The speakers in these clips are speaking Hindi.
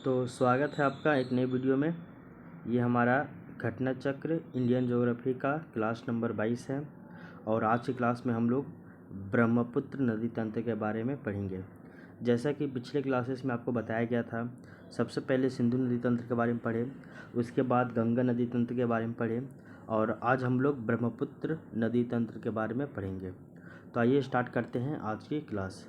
तो स्वागत है आपका एक नई वीडियो में। ये हमारा घटना चक्र इंडियन ज्योग्राफी का क्लास नंबर 22 है और आज की क्लास में हम लोग ब्रह्मपुत्र नदी तंत्र के बारे में पढ़ेंगे। जैसा कि पिछले क्लासेस में आपको बताया गया था, सबसे पहले सिंधु नदी तंत्र के बारे में पढ़े, उसके बाद गंगा नदी तंत्र के बारे में पढ़े और आज हम लोग ब्रह्मपुत्र नदी तंत्र के बारे में पढ़ेंगे। तो आइए स्टार्ट करते हैं आज की क्लास।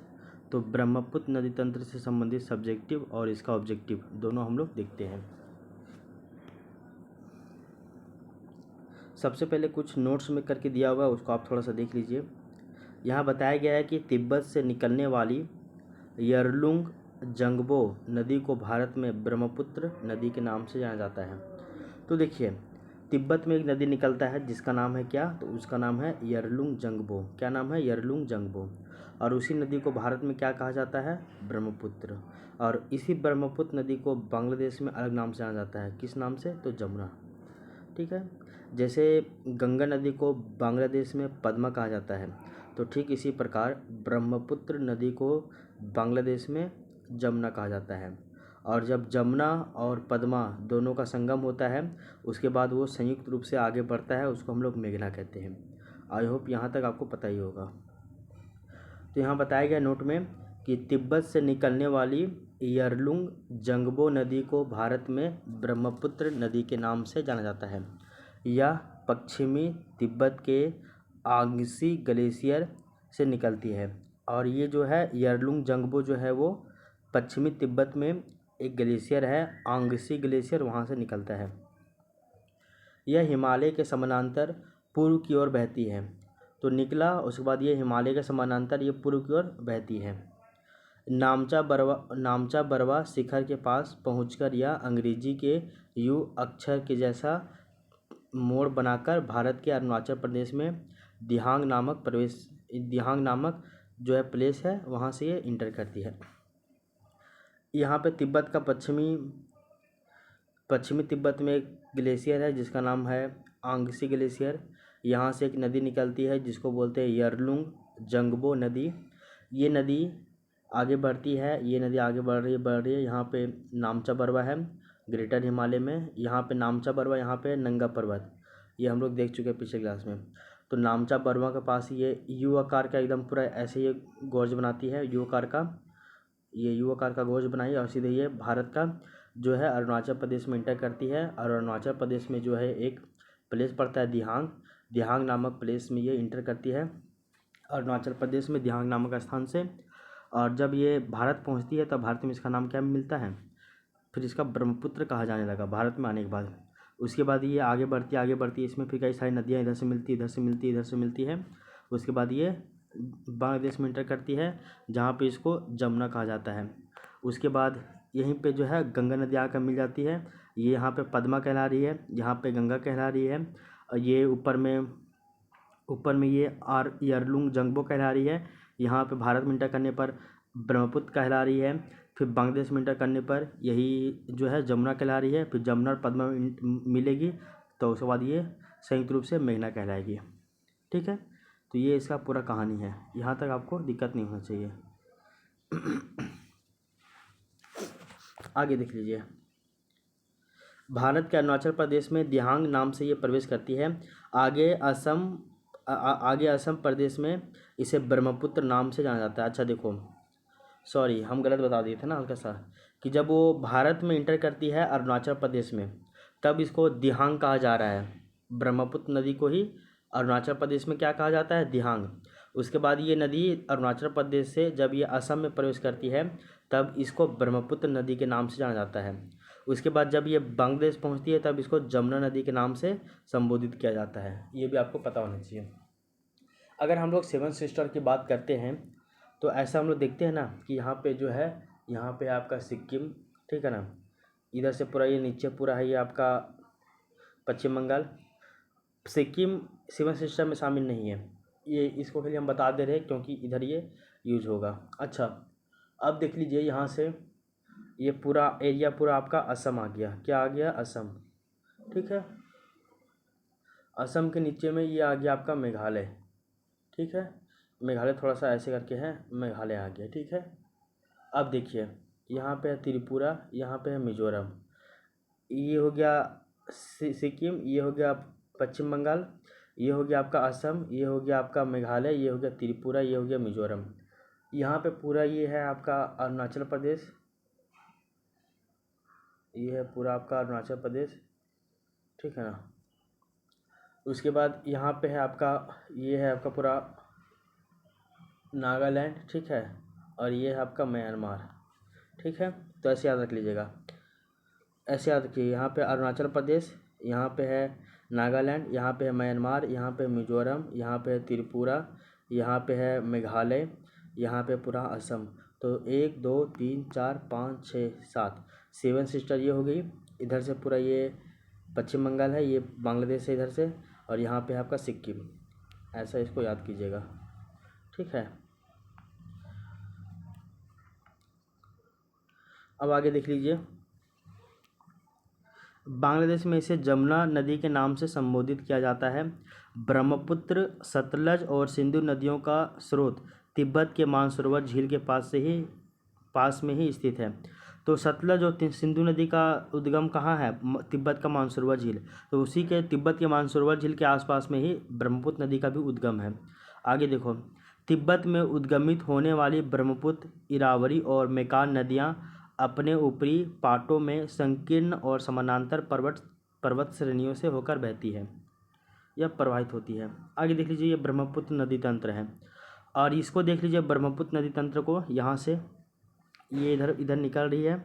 तो ब्रह्मपुत्र नदी तंत्र से संबंधित सब्जेक्टिव और इसका ऑब्जेक्टिव दोनों हम लोग देखते हैं। सबसे पहले कुछ नोट्स में करके दिया हुआ है, उसको आप थोड़ा सा देख लीजिए। यहाँ बताया गया है कि तिब्बत से निकलने वाली यरलुंग जंगबो नदी को भारत में ब्रह्मपुत्र नदी के नाम से जाना जाता है। तो देखिए, तिब्बत में एक नदी निकलता है जिसका नाम है क्या, तो उसका नाम है यरलुंग जंगबो। क्या नाम है? यरलुंग जंगबो। और उसी नदी को भारत में क्या कहा जाता है? ब्रह्मपुत्र। और इसी ब्रह्मपुत्र नदी को बांग्लादेश में अलग नाम से जाना जाता है। किस नाम से? तो जमुना। ठीक है। जैसे गंगा नदी को बांग्लादेश में पद्मा कहा जाता है, तो ठीक इसी प्रकार ब्रह्मपुत्र नदी को बांग्लादेश में जमुना कहा जाता है। और जब जमुना और पद्मा दोनों का संगम होता है, उसके बाद वो संयुक्त रूप से आगे बढ़ता है, उसको हम लोग मेघना कहते हैं। आई होप यहाँ तक आपको पता ही होगा। तो यहाँ बताया गया नोट में कि तिब्बत से निकलने वाली यरलुंग जंगबो नदी को भारत में ब्रह्मपुत्र नदी के नाम से जाना जाता है। यह पश्चिमी तिब्बत के आंगसी ग्लेशियर से निकलती है और ये जो है यरलुंग जंगबो जो है वो पश्चिमी तिब्बत में एक ग्लेशियर है, आंगसी ग्लेशियर, वहाँ से निकलता है। यह हिमालय के समानांतर पूर्व की ओर बहती है। तो निकला, उसके बाद ये हिमालय के समानांतर ये पूर्व की ओर बहती है। नामचा बरवा शिखर के पास पहुंचकर यह अंग्रेजी के यू अक्षर के जैसा मोड़ बनाकर भारत के अरुणाचल प्रदेश में दिहांग नामक जो है प्लेस है, वहाँ से ये इंटर करती है। यहाँ पे तिब्बत का पश्चिमी तिब्बत में एक ग्लेशियर है जिसका नाम है आंगसी ग्लेशियर। यहाँ से एक नदी निकलती है जिसको बोलते हैं यरलुंग जंगबो नदी। ये नदी आगे बढ़ती है, ये नदी आगे बढ़ रही है। यहाँ पे नामचा बरवा है ग्रेटर हिमालय में, यहाँ पे नामचा बरवा, यहाँ पे नंगा पर्वत, ये हम लोग देख चुके हैं पिछले क्लास में। तो नामचा बरवा के पास ये यू आकार का एकदम पूरा ऐसे ये गोर्ज बनाती है, यू आकार का गोर्ज बनाई और सीधे ये भारत का जो है अरुणाचल प्रदेश में इंटर करती है। और अरुणाचल प्रदेश में जो है एक प्लेस पड़ता है दिहांग नामक प्लेस में ये इंटर करती है, अरुणाचल प्रदेश में दिहांग नामक स्थान से। और जब ये भारत पहुंचती है तब भारत में इसका नाम क्या मिलता है? फिर इसका ब्रह्मपुत्र कहा जाने लगा भारत में आने के बाद। उसके बाद ये आगे बढ़ती है, इसमें फिर कई सारी नदियाँ इधर से मिलती है। उसके बाद ये बांग्लादेश में इंटर करती है जहाँ पे इसको जमुना कहा जाता है। उसके बाद यहीं पे जो है गंगा नदी आकर मिल जाती है, ये यहाँ पे पद्मा कहला रही है, यहाँ पे गंगा कहला रही है। ये ऊपर में ये यरलुंग जंगबो कहला रही है। यहाँ पे भारत में इंटर करने पर ब्रह्मपुत्र कहला रही है। फिर बांग्लादेश में इंटर करने पर यही जो है जमुना कहला रही है। फिर जमुना और पद्मा मिलेगी तो उसके बाद ये संयुक्त रूप से मेघना कहलाएगी। ठीक है, तो ये इसका पूरा कहानी है। यहाँ तक आपको दिक्कत नहीं होना चाहिए। आगे देख लीजिए। भारत के अरुणाचल प्रदेश में दिहांग नाम से ये प्रवेश करती है। आगे असम प्रदेश में इसे ब्रह्मपुत्र नाम से जाना जाता है। अच्छा देखो, सॉरी हम गलत बता दिए थे ना हल्का सा, कि जब वो भारत में इंटर करती है अरुणाचल प्रदेश में तब इसको दिहांग कहा जा रहा है। ब्रह्मपुत्र नदी को ही अरुणाचल प्रदेश में क्या कहा जाता है? दिहांग। उसके बाद ये नदी अरुणाचल प्रदेश से जब ये असम में प्रवेश करती है तब इसको ब्रह्मपुत्र नदी के नाम से जाना जाता है। उसके बाद जब ये बांग्लादेश पहुंचती है तब इसको जमुना नदी के नाम से संबोधित किया जाता है। ये भी आपको पता होना चाहिए। अगर हम लोग सेवन सिस्टर की बात करते हैं तो ऐसा हम लोग देखते हैं ना कि यहाँ पे जो है, यहाँ पे आपका सिक्किम, ठीक है ना, इधर से पूरा ये नीचे पूरा है ये आपका पश्चिम बंगाल। सिक्किम सेवन सिस्टर में शामिल नहीं है, ये इसको खाली हम बता दे रहे हैं क्योंकि इधर ये यूज होगा। अच्छा, अब देख लीजिए, यहाँ से ये पूरा एरिया पूरा आपका असम आ गया। क्या आ गया? असम। ठीक है, असम के नीचे में ये आ गया आपका मेघालय। ठीक है, मेघालय थोड़ा सा ऐसे करके है, मेघालय आ गया। ठीक है, अब देखिए यहाँ पे है त्रिपुरा, यहाँ पे है मिजोरम। ये हो गया सिक्किम, ये हो गया पश्चिम बंगाल, ये हो गया आपका असम, ये हो गया आपका मेघालय, ये हो गया त्रिपुरा, ये हो गया मिजोरम। यहाँ पे पूरा ये है आपका अरुणाचल प्रदेश, ये है पूरा आपका अरुणाचल प्रदेश, ठीक है ना। उसके बाद यहाँ पे है आपका, ये है आपका पूरा नागालैंड, ठीक है, और ये है आपका म्यांमार, ठीक है। तो ऐसे याद रख लीजिएगा, ऐसे याद रखिए। यहाँ पे अरुणाचल प्रदेश, यहाँ पे है नागालैंड, यहाँ पे है म्यांमार, यहाँ पे मिजोरम, यहाँ पे है त्रिपुरा, यहाँ पे है मेघालय, यहाँ पे पूरा असम। तो 1 2 3 4 5 6 7 7 सिस्टर ये हो गई। इधर से पूरा ये पश्चिम बंगाल है, ये बांग्लादेश है इधर से, और यहाँ पे है आपका सिक्किम। ऐसा इसको याद कीजिएगा, ठीक है। अब आगे देख लीजिए। बांग्लादेश में इसे जमुना नदी के नाम से संबोधित किया जाता है। ब्रह्मपुत्र, सतलज और सिंधु नदियों का स्रोत तिब्बत के मानसरोवर झील के पास में ही स्थित है। तो सतलज और सिंधु नदी का उद्गम कहाँ है? तिब्बत का मानसरोवर झील। तो उसी के तिब्बत के मानसरोवर झील के आसपास में ही ब्रह्मपुत्र नदी का भी उद्गम है। आगे देखो, तिब्बत में उद्गमित होने वाली ब्रह्मपुत्र, इरावरी और मेकान नदियाँ अपने ऊपरी पाटों में संकीर्ण और समानांतर पर्वत श्रेणियों से होकर बहती है या प्रवाहित होती है। आगे देख लीजिए, ये ब्रह्मपुत्र नदी तंत्र है, और इसको देख लीजिए ब्रह्मपुत्र नदी तंत्र को, यहाँ से ये इधर इधर निकल रही है,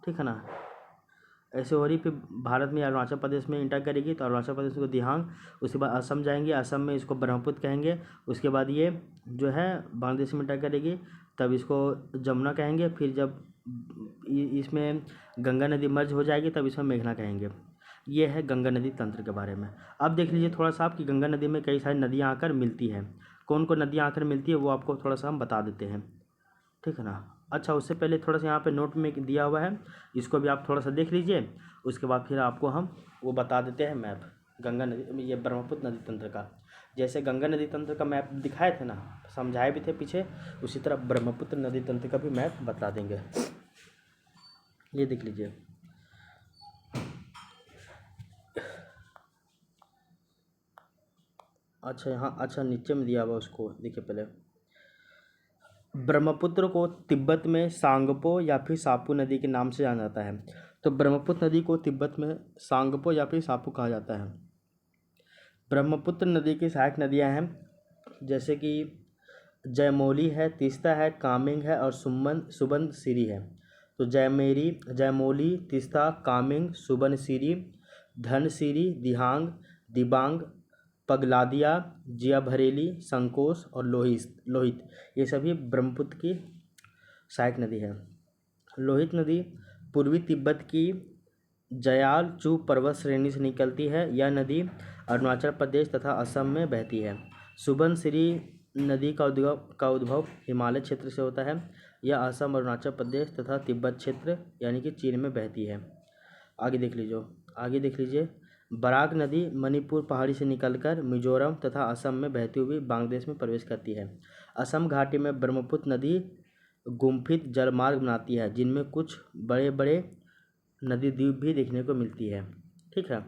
ठीक है ना। ऐसे हो रही, फिर भारत में अरुणाचल प्रदेश में इंटर करेगी, तो अरुणाचल प्रदेश को दिहांग, उसके बाद असम जाएंगे, असम में इसको ब्रह्मपुत्र कहेंगे। उसके बाद ये जो है बांग्लादेश में इंटर करेगी, तब इसको जमुना कहेंगे। फिर जब इसमें गंगा नदी मर्ज हो जाएगी, तब इसमें मेघना कहेंगे। ये है गंगा नदी तंत्र के बारे में। अब देख लीजिए थोड़ा सा आप कि गंगा नदी में कई सारी नदियाँ आकर मिलती हैं। कौन कौन नदियाँ आकर मिलती है वो आपको थोड़ा सा हम बता देते हैं, ठीक है ना। अच्छा, उससे पहले थोड़ा सा यहाँ पे नोट में दिया हुआ है, इसको भी आप थोड़ा सा देख लीजिए। उसके बाद फिर आपको हम वो बता देते हैं मैप गंगा नदी, ये ब्रह्मपुत्र नदी तंत्र का। जैसे गंगा नदी तंत्र का मैप दिखाए थे ना, समझाए भी थे पीछे, उसी तरह ब्रह्मपुत्र नदी तंत्र का भी मैप बता देंगे। ये देख लीजिए। अच्छा, यहाँ अच्छा नीचे में दिया हुआ, उसको देखिए पहले। ब्रह्मपुत्र को तिब्बत में सांगपो या फिर सापू नदी के नाम से जाना जाता है। तो ब्रह्मपुत्र नदी को तिब्बत में सांगपो या फिर सापू कहा जाता है। ब्रह्मपुत्र नदी की सहायक नदियाँ हैं, जैसे कि जयमौली है, तीस्ता है, कामेंग है और सुबनसिरी है। तो जयमौली, तीस्ता, कामेंग, सुबनसिरी, धनसिरी, दिहांग, दिबांग, पगलादिया, जिया भरेली, संकोश और लोहित, ये सभी ब्रह्मपुत्र की सहायक नदी है। लोहित नदी पूर्वी तिब्बत की जयालचू पर्वत श्रेणी से निकलती है। यह नदी अरुणाचल प्रदेश तथा असम में बहती है। सुबनसिरी नदी का उद्भव हिमालय क्षेत्र से होता है। यह असम, अरुणाचल प्रदेश तथा तिब्बत क्षेत्र यानी कि चीन में बहती है। आगे देख लीजिए। बराक नदी मणिपुर पहाड़ी से निकलकर मिजोरम तथा असम में बहती हुई बांग्लादेश में प्रवेश करती है। असम घाटी में ब्रह्मपुत्र नदी गुम्फित जलमार्ग बनाती है, जिनमें कुछ बड़े बड़े नदी द्वीप भी देखने को मिलती है, ठीक है।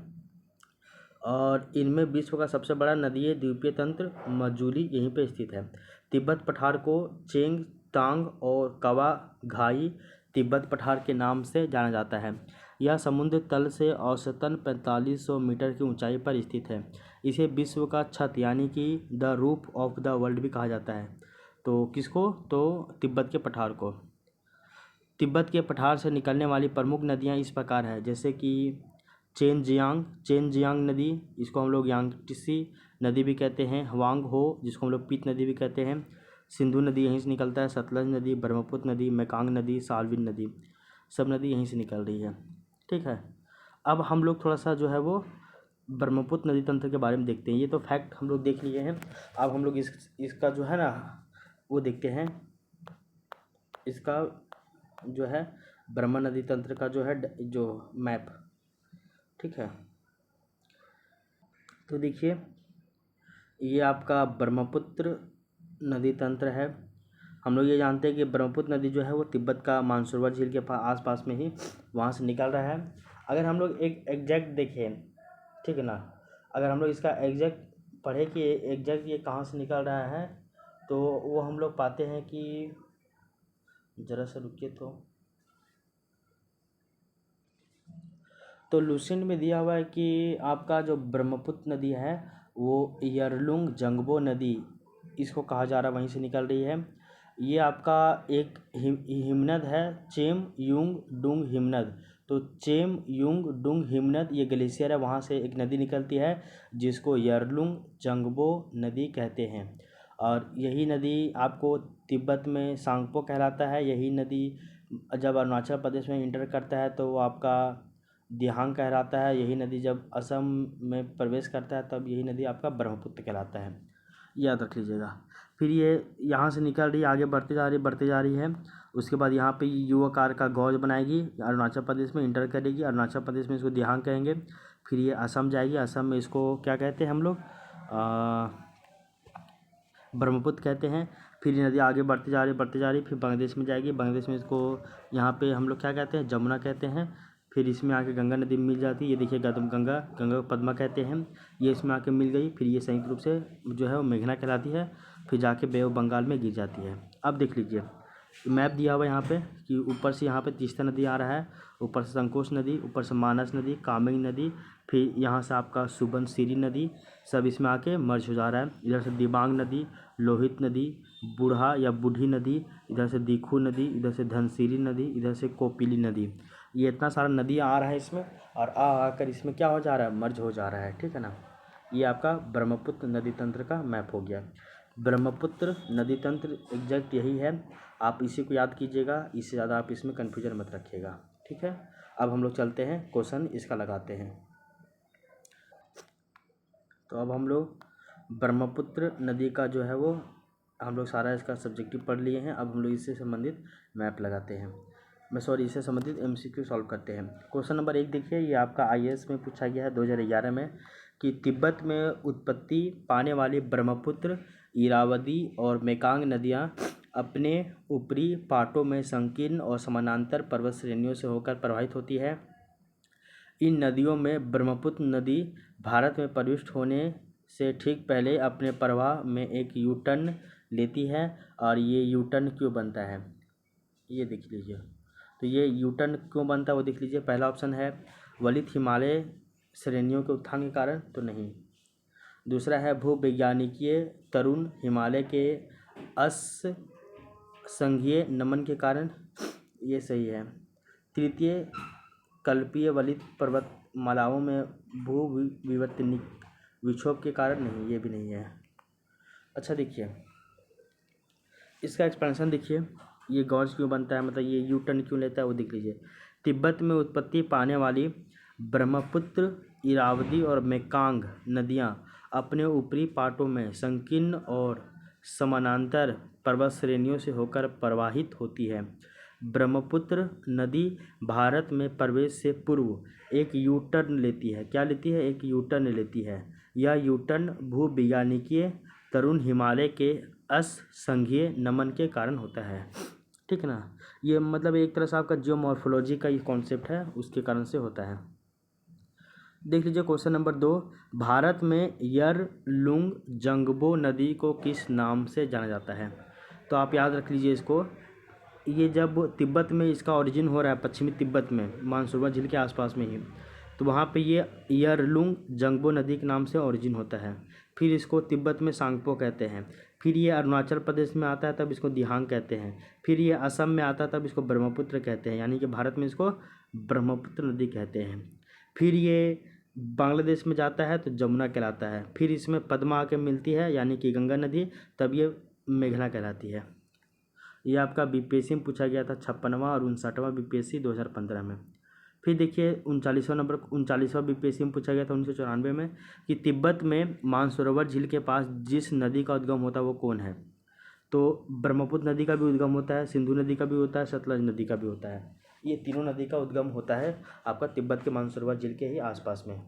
और इनमें विश्व का सबसे बड़ा नदीय द्वीपीय तंत्र मजूली यहीं पर स्थित है। तिब्बत पठार को चेंग तांग और कवा घाई तिब्बत पठार के नाम से जाना जाता है। यह समुद्र तल से औसतन 4500 मीटर की ऊंचाई पर स्थित है। इसे विश्व का छत यानी कि the roof of the world भी कहा जाता है। तो किसको? तो तिब्बत के पठार को। तिब्बत के पठार से निकलने वाली प्रमुख नदियाँ इस प्रकार है, जैसे कि चेनजियांग नदी, इसको हम लोग यांगटीसी नदी भी कहते हैं। हवांग हो, जिसको हम लोग पीत नदी भी कहते हैं। सिंधु नदी यहीं से निकलता है। सतलज नदी, ब्रह्मपुत्र नदी, मेकांग नदी, साल्विन नदी, सब नदी यहीं से निकल रही है, ठीक है। अब हम लोग थोड़ा सा जो है वो ब्रह्मपुत्र नदी तंत्र के बारे में देखते हैं। ये तो फैक्ट हम लोग देख लिए हैं। अब हम लोग इसका जो है ना वो देखते हैं, इसका जो है ब्रह्म नदी तंत्र का जो है जो मैप, ठीक है। तो देखिए, ये आपका ब्रह्मपुत्र नदी तंत्र है। हम लोग ये जानते हैं कि ब्रह्मपुत्र नदी जो है वो तिब्बत का मानसरोवर झील के आसपास में ही वहाँ से निकल रहा है। अगर हम लोग एक एग्जैक्ट देखें, ठीक है ना, अगर हम लोग इसका एग्जैक्ट पढ़े कि एग्जैक्ट ये कहाँ से निकल रहा है, तो वो हम लोग पाते हैं कि ज़रा सा रुकिए, तो लुसेंट में दिया हुआ है कि आपका जो ब्रह्मपुत्र नदी है वो यरलुंग जंगबो नदी इसको कहा जा रहा है, वहीं से निकल रही है। ये आपका एक हिमनद है, चेम युंग डुंग हिमनद। तो चेम युंग डुंग हिमनद ये ग्लेशियर है, वहाँ से एक नदी निकलती है जिसको यरलुंग जंगबो नदी कहते हैं। और यही नदी आपको तिब्बत में सांगपो कहलाता है। यही नदी जब अरुणाचल प्रदेश में इंटर करता है तो वो आपका दिहांग कहलाता है। यही नदी जब असम में प्रवेश करता है तब यही नदी आपका ब्रह्मपुत्र कहलाता है, याद रख लीजिएगा। फिर ये यहाँ से निकल रही, आगे बढ़ते जा रही है। उसके बाद यहाँ पे यू आकार का गौज बनाएगी, अरुणाचल प्रदेश में इंटर करेगी। अरुणाचल प्रदेश में इसको दिहांग कहेंगे। फिर ये असम जाएगी, असम में इसको क्या कहते हैं हम लोग, ब्रह्मपुत्र कहते हैं। फिर ये नदी आगे बढ़ती जा रही, फिर बांग्लादेश में जाएगी। बांग्लादेश में इसको यहाँ पे हम लोग क्या कहते हैं, जमुना कहते हैं। फिर इसमें आके गंगा नदी मिल जाती है, ये देखिए गंगा को पद्मा कहते हैं। ये इसमें आके मिल गई, फिर ये संयुक्त रूप से जो है वो मेघना कहलाती है, फिर जाके बे ऑफ बंगाल में गिर जाती है। अब देख लीजिए मैप दिया हुआ है यहाँ पे कि ऊपर से यहाँ पे तीस्ता नदी आ रहा है, ऊपर से संकोश नदी, ऊपर से मानस नदी, कामेंग नदी, फिर यहाँ से आपका सुबनसिरी नदी, सब इसमें आके मर्ज हो जा रहा है। इधर से दिबांग नदी, लोहित नदी, बूढ़ा या बूढ़ी नदी, इधर से दीखू नदी, इधर से धनसिरी नदी, इधर से कोपिली नदी। ये इतना सारा नदी आ रहा है इसमें, और आकर इसमें क्या हो जा रहा है, मर्ज हो जा रहा है, ठीक है ना। ये आपका ब्रह्मपुत्र नदी तंत्र का मैप हो गया। ब्रह्मपुत्र नदी तंत्र एग्जैक्ट यही है, आप इसी को याद कीजिएगा, इससे ज़्यादा आप इसमें कन्फ्यूजन मत रखिएगा, ठीक है। अब हम लोग चलते हैं क्वेश्चन इसका लगाते हैं। तो अब हम लोग ब्रह्मपुत्र नदी का जो है वो हम लोग सारा इसका सब्जेक्टिव पढ़ लिए हैं। अब हम लोग इससे संबंधित मैप लगाते हैं, इससे संबंधित एमसीक्यू सॉल्व करते हैं। क्वेश्चन नंबर 1 देखिए, ये आपका आईएएस में पूछा गया है 2011 में कि तिब्बत में उत्पत्ति पाने वाली ब्रह्मपुत्र, इरावदी और मेकांग नदियाँ अपने ऊपरी पाटों में संकीर्ण और समानांतर पर्वत श्रेणियों से होकर प्रवाहित होती है। इन नदियों में ब्रह्मपुत्र नदी भारत में प्रविष्ट होने से ठीक पहले अपने प्रवाह में एक यू टर्न लेती है। और ये यू टर्न क्यों बनता है, ये देख लीजिए। तो ये यू टर्न क्यों बनता है वो देख लीजिए। पहला ऑप्शन है वलित हिमालय श्रेणियों के उत्थान के कारण, तो नहीं। दूसरा है भूवैज्ञानिकीय तरुण हिमालय के असंघीय नमन के कारण, ये सही है। तृतीय कल्पीय वलित पर्वतमालाओं में भू विवर्तनिक विक्षोभ के कारण, नहीं, ये भी नहीं है। अच्छा देखिए इसका एक्सपेंशन देखिए, ये गॉज क्यों बनता है, मतलब ये यू टर्न क्यों लेता है वो देख लीजिए। तिब्बत में उत्पत्ति पाने वाली ब्रह्मपुत्र, इरावदी और मेकांग नदियाँ अपने ऊपरी पाटों में संकीर्ण और समानांतर पर्वत श्रेणियों से होकर प्रवाहित होती है। ब्रह्मपुत्र नदी भारत में प्रवेश से पूर्व एक यू टर्न लेती है। क्या लेती है, एक यू टर्न लेती है। यह यू टर्न भूविज्ञानिकीय तरुण हिमालय के असंघीय नमन के कारण होता है, ठीक है ना। ये मतलब एक तरह से आपका जियोमॉर्फोलॉजी का ये कॉन्सेप्ट है, उसके कारण से होता है। देख लीजिए क्वेश्चन नंबर 2, भारत में यरलुंग जंगबो नदी को किस नाम से जाना जाता है। तो आप याद रख लीजिए इसको, ये जब तिब्बत में इसका ओरिजिन हो रहा है, पश्चिमी तिब्बत में मानसरोवर झील के आसपास में ही, तो वहाँ पे ये यरलुंग जंगबो नदी के नाम से ओरिजिन होता है। फिर इसको तिब्बत में सांगपो कहते हैं। फिर ये अरुणाचल प्रदेश में आता है तब इसको दिहांग कहते हैं। फिर ये असम में आता है तब इसको ब्रह्मपुत्र कहते हैं, यानी कि भारत में इसको ब्रह्मपुत्र नदी कहते हैं। फिर ये बांग्लादेश में जाता है तो जमुना कहलाता है। फिर इसमें पद्मा आके मिलती है यानी कि गंगा नदी, तब ये मेघना कहलाती है। ये आपका बीपीएससी में पूछा गया था 56वां और 59वां बीपीएससी 2015 में। फिर देखिए 39वां बीपीएससी में पूछा गया था 1994 में कि तिब्बत में मानसरोवर झील के पास जिस नदी का उद्गम होता है वो कौन है। तो ब्रह्मपुत्र नदी का भी उद्गम होता है, सिंधु नदी का भी होता है, सतलज नदी का भी होता है। ये तीनों नदी का उद्गम होता है आपका तिब्बत के मानसरोवर झील के ही आसपास में।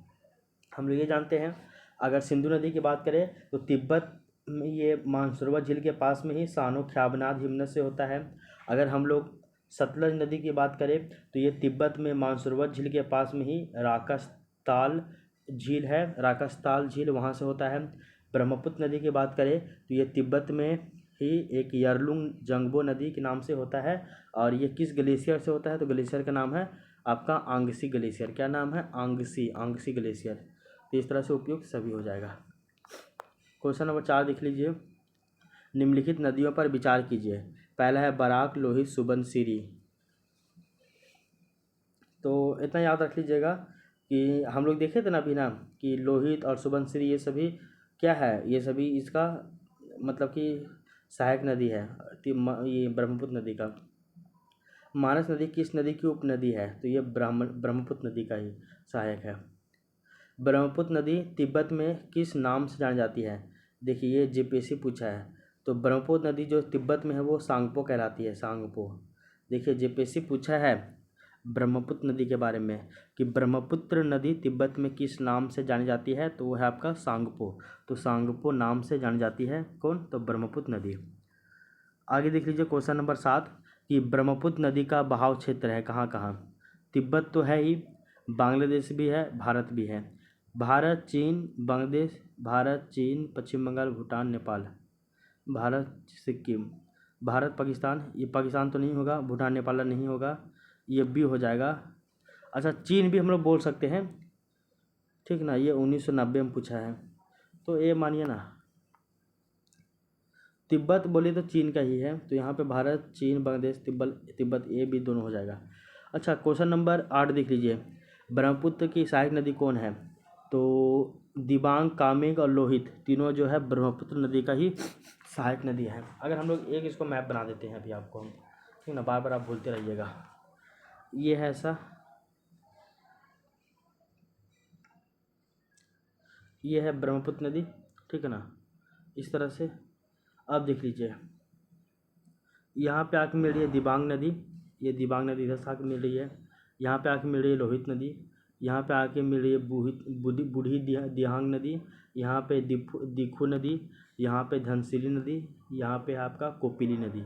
हम लोग ये जानते हैं, अगर सिंधु नदी की बात करें तो तिब्बत ये मानसरोवर झील के पास में ही सानो ख्याबनाद हिमनद से होता है। अगर हम लोग सतलज नदी की बात करें तो ये तिब्बत में मानसरोवर झील के पास में ही राकास्ताल झील है, राकास्ताल झील वहाँ से होता है। ब्रह्मपुत्र नदी की बात करें तो ये तिब्बत में ही एक यरलुंग जंगबो नदी के नाम से होता है। और ये किस ग्लेशियर से होता है, तो ग्लेशियर का नाम है आपका आंगसी ग्लेशियर। क्या नाम है? आंगसी ग्लेशियर। तो इस तरह से उपयुक्त सभी हो जाएगा। क्वेश्चन नंबर 4 देख लीजिए। निम्नलिखित नदियों पर विचार कीजिए। पहला है बराक, लोहित, सुबनसिरी। तो इतना याद रख लीजिएगा कि हम लोग देखे थे ना अभी ना कि लोहित और सुबनसिरी ये सभी क्या है, ये सभी इसका मतलब कि सहायक नदी है। ये ब्रह्मपुत्र नदी का। मानस नदी किस नदी की उपनदी है, तो ये ब्रह्मपुत्र नदी का ही सहायक है। ब्रह्मपुत्र नदी तिब्बत में किस नाम से जानी जाती है? देखिए ये जेपीएससी पूछा है। तो ब्रह्मपुत्र नदी जो तिब्बत में है वो सांगपो कहलाती है, सांगपो। देखिए जेपीएससी पूछा है ब्रह्मपुत्र नदी के बारे में कि ब्रह्मपुत्र नदी तिब्बत में किस नाम से जानी जाती है, तो वो है आपका सांगपो। तो सांगपो नाम से जानी जाती है कौन? तो ब्रह्मपुत्र नदी। आगे देख लीजिए क्वेश्चन नंबर 7 कि ब्रह्मपुत्र नदी का बहाव क्षेत्र है कहाँ कहाँ। तिब्बत तो है ही, बांग्लादेश भी है, भारत भी है। भारत, चीन, बांग्लादेश, भारत, चीन, पश्चिम बंगाल, भूटान, नेपाल, भारत, सिक्किम, भारत, पाकिस्तान। ये पाकिस्तान तो नहीं होगा, भूटान नेपाल नहीं होगा, ये भी हो जाएगा। अच्छा चीन भी हम लोग बोल सकते हैं, ठीक ना। ये 1990 में पूछा है, तो ये मानिए ना। तिब्बत बोले तो चीन का ही है, तो यहाँ पे भारत, चीन, बांग्लादेश, तिब्बत ये भी दोनों हो जाएगा। अच्छा क्वेश्चन नंबर 8 देख लीजिए। ब्रह्मपुत्र की सहायक नदी कौन है? तो दिबांग, कामेंग और लोहित तीनों जो है ब्रह्मपुत्र नदी का ही सहायक नदी है। अगर हम लोग एक इसको मैप बना देते हैं अभी आपको हम, ठीक ना, बार बार आप भूलते रहिएगा। ये है ऐसा, ये है ब्रह्मपुत्र नदी, ठीक है ना, इस तरह से। अब देख लीजिए यहाँ पे आके मिल रही है दिबांग नदी, ये दिबांग नदी इधर से आके मिल रही है। यहाँ पे आके मिल रही है लोहित नदी, यहाँ पे आके मिल रही है बूढ़ी दिहांग नदी, यहाँ पे दिखू नदी, यहाँ पे धनसिरी नदी, यहाँ पे आपका कोपिली नदी,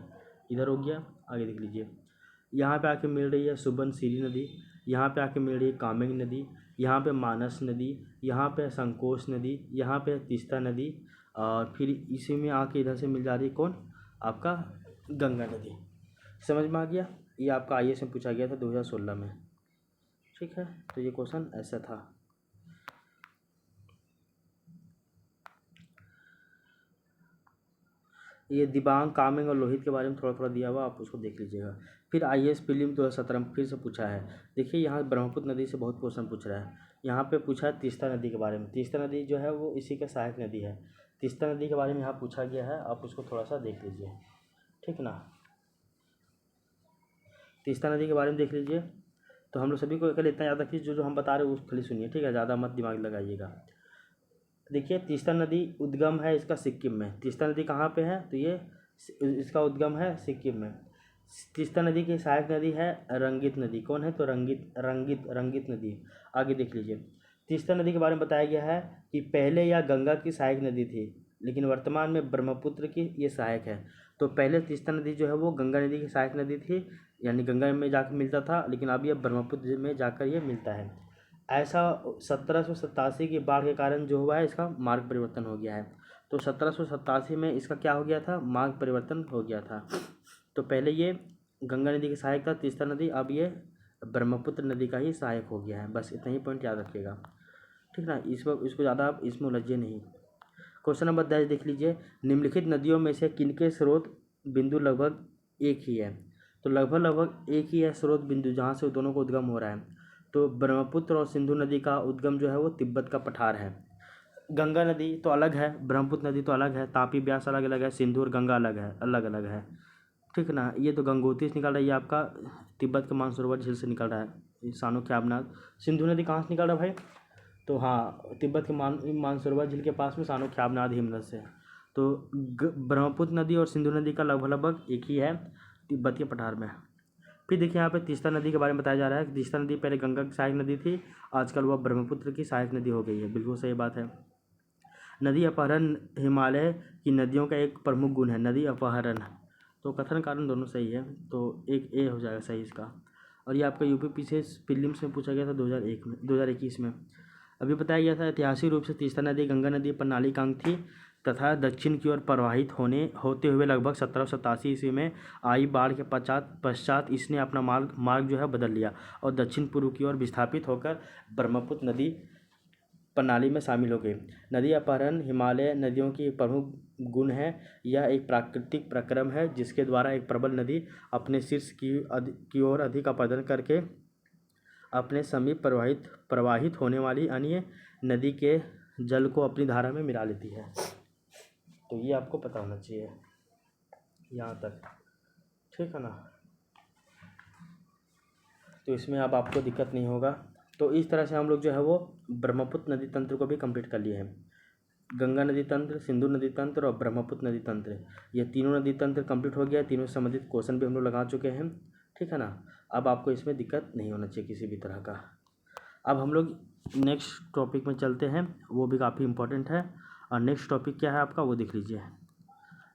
इधर हो गया। आगे देख लीजिए यहाँ पे आके मिल रही है सुबनसिरी नदी, यहाँ पे आके मिल रही है कामेंग नदी, यहाँ पे मानस नदी, यहाँ पे संकोश नदी, यहाँ पे तीस्ता नदी, और फिर इसी में आके इधर से मिल जा रही कौन? आपका गंगा नदी। समझ में आ गया? ये आपका आईएएस में पूछा गया था 2016 में, ठीक है। तो ये क्वेश्चन ऐसा था। ये दिबांग, कामेंग और लोहित के बारे में थोड़ा थोड़ा दिया हुआ, आप उसको देख लीजिएगा। फिर आईएएस प्रीलिम 2017 में फिर से पूछा है। देखिए यहाँ ब्रह्मपुत्र नदी से बहुत क्वेश्चन पूछ रहा है। यहाँ पे पूछा है तीस्ता नदी के बारे में। तीस्ता नदी जो है वो इसी का सहायक नदी है। तीस्ता नदी के बारे में यहाँ पूछा गया है, आप उसको थोड़ा सा देख लीजिए, ठीक ना। तीस्ता नदी के बारे में देख लीजिए। तो हम लोग सभी को कल इतना याद रखिए, जो जो हम बता रहे हैं वो खाली सुनिए, ठीक है, ज़्यादा मत दिमाग लगाइएगा। देखिए तीस्ता नदी उद्गम है इसका सिक्किम में। तीस्ता नदी कहाँ पे है? तो ये इसका उद्गम है सिक्किम में। तीस्ता नदी की सहायक नदी है रंगित नदी। कौन है? तो रंगित नदी। आगे देख लीजिए तीस्ता नदी के बारे में बताया गया है कि पहले यह गंगा की सहायक नदी थी, लेकिन वर्तमान में ब्रह्मपुत्र की ये सहायक है। तो पहले तीस्ता नदी जो है वो गंगा नदी की सहायक नदी थी, यानी गंगा में जाकर मिलता था, लेकिन अब यह ब्रह्मपुत्र में जाकर ये मिलता है। ऐसा 1787 की बाढ़ के कारण जो हुआ है इसका मार्ग परिवर्तन हो गया है। तो 1787 में इसका क्या हो गया था? मार्ग परिवर्तन हो गया था। तो पहले ये गंगा नदी की सहायक था तीस्ता नदी, अब ये ब्रह्मपुत्र नदी का ही सहायक हो गया है। बस इतना ही पॉइंट याद रखिएगा, ठीक ना। इसको ज़्यादा आप इसमें उलझिए नहीं। क्वेश्चन नंबर 10 देख लीजिए। निम्नलिखित नदियों में से किनके स्रोत बिंदु लगभग एक ही है? तो लगभग एक ही है स्रोत बिंदु जहाँ से दोनों को उद्गम हो रहा है। तो ब्रह्मपुत्र और सिंधु नदी का उद्गम जो है वो तिब्बत का पठार है। गंगा नदी तो अलग है, ब्रह्मपुत्र नदी तो अलग है, तापी ब्यास अलग अलग है, सिंधु और गंगा अलग अलग है, ठीक ना। ये तो गंगोत्री से निकल रहा है, ये आपका तिब्बत के मानसरोवर झील से निकल रहा है, सानो ख्याबनाथ। सिंधु नदी कहाँ से निकल रहा है भाई? तो हाँ तिब्बत के मानसरोवर झील के पास में सानो ख्याबनाथ हिमनद से। तो ब्रह्मपुत्र नदी और सिंधु नदी का लगभग एक ही है तिब्बत के पठार में। फिर देखिए यहाँ पे तीस्ता नदी के बारे में बताया जा रहा है कि तीस्ता नदी पहले गंगा की सहायक नदी थी, आजकल वह ब्रह्मपुत्र की सहायक नदी हो गई है। बिल्कुल सही बात है। नदी अपहरण हिमालय की नदियों का एक प्रमुख गुण है, नदी अपहरण। तो कथन कारण दोनों सही है, तो एक ए हो जाएगा सही इसका। और ये आपका यूपीपीसीएस प्रीलिम्स में पूछा गया था 2021 में। अभी बताया गया था ऐतिहासिक रूप से तीस्ता नदी गंगा नदी पर नालीकांग थी तथा दक्षिण की ओर प्रवाहित होते हुए लगभग 1787 ईस्वी में आई बाढ़ के पश्चात इसने अपना मार्ग जो है बदल लिया और दक्षिण पूर्व की ओर विस्थापित होकर ब्रह्मपुत्र नदी प्रणाली में शामिल हो गई। नदी अपहरण हिमालय नदियों की प्रमुख गुण है। यह एक प्राकृतिक प्रक्रम है जिसके द्वारा एक प्रबल नदी अपने शीर्ष की ओर अधिक अपरदन करके अपने समीप प्रवाहित होने वाली अन्य नदी के जल को अपनी धारा में मिला लेती है। तो ये आपको पता होना चाहिए यहाँ तक, ठीक है ना। तो इसमें अब आपको दिक्कत नहीं होगा। तो इस तरह से हम लोग जो है वो ब्रह्मपुत्र नदी तंत्र को भी कंप्लीट कर लिए हैं। गंगा नदी तंत्र, सिंधु नदी तंत्र और ब्रह्मपुत्र नदी तंत्र, ये तीनों नदी तंत्र कंप्लीट हो गया। तीनों से संबंधित क्वेश्चन भी हम लोग लगा चुके हैं, ठीक है ना। अब आपको इसमें दिक्कत नहीं होना चाहिए किसी भी तरह का। अब हम लोग नेक्स्ट टॉपिक में चलते हैं, वो भी काफ़ी इंपॉर्टेंट है। और नेक्स्ट टॉपिक क्या है आपका वो देख लीजिए।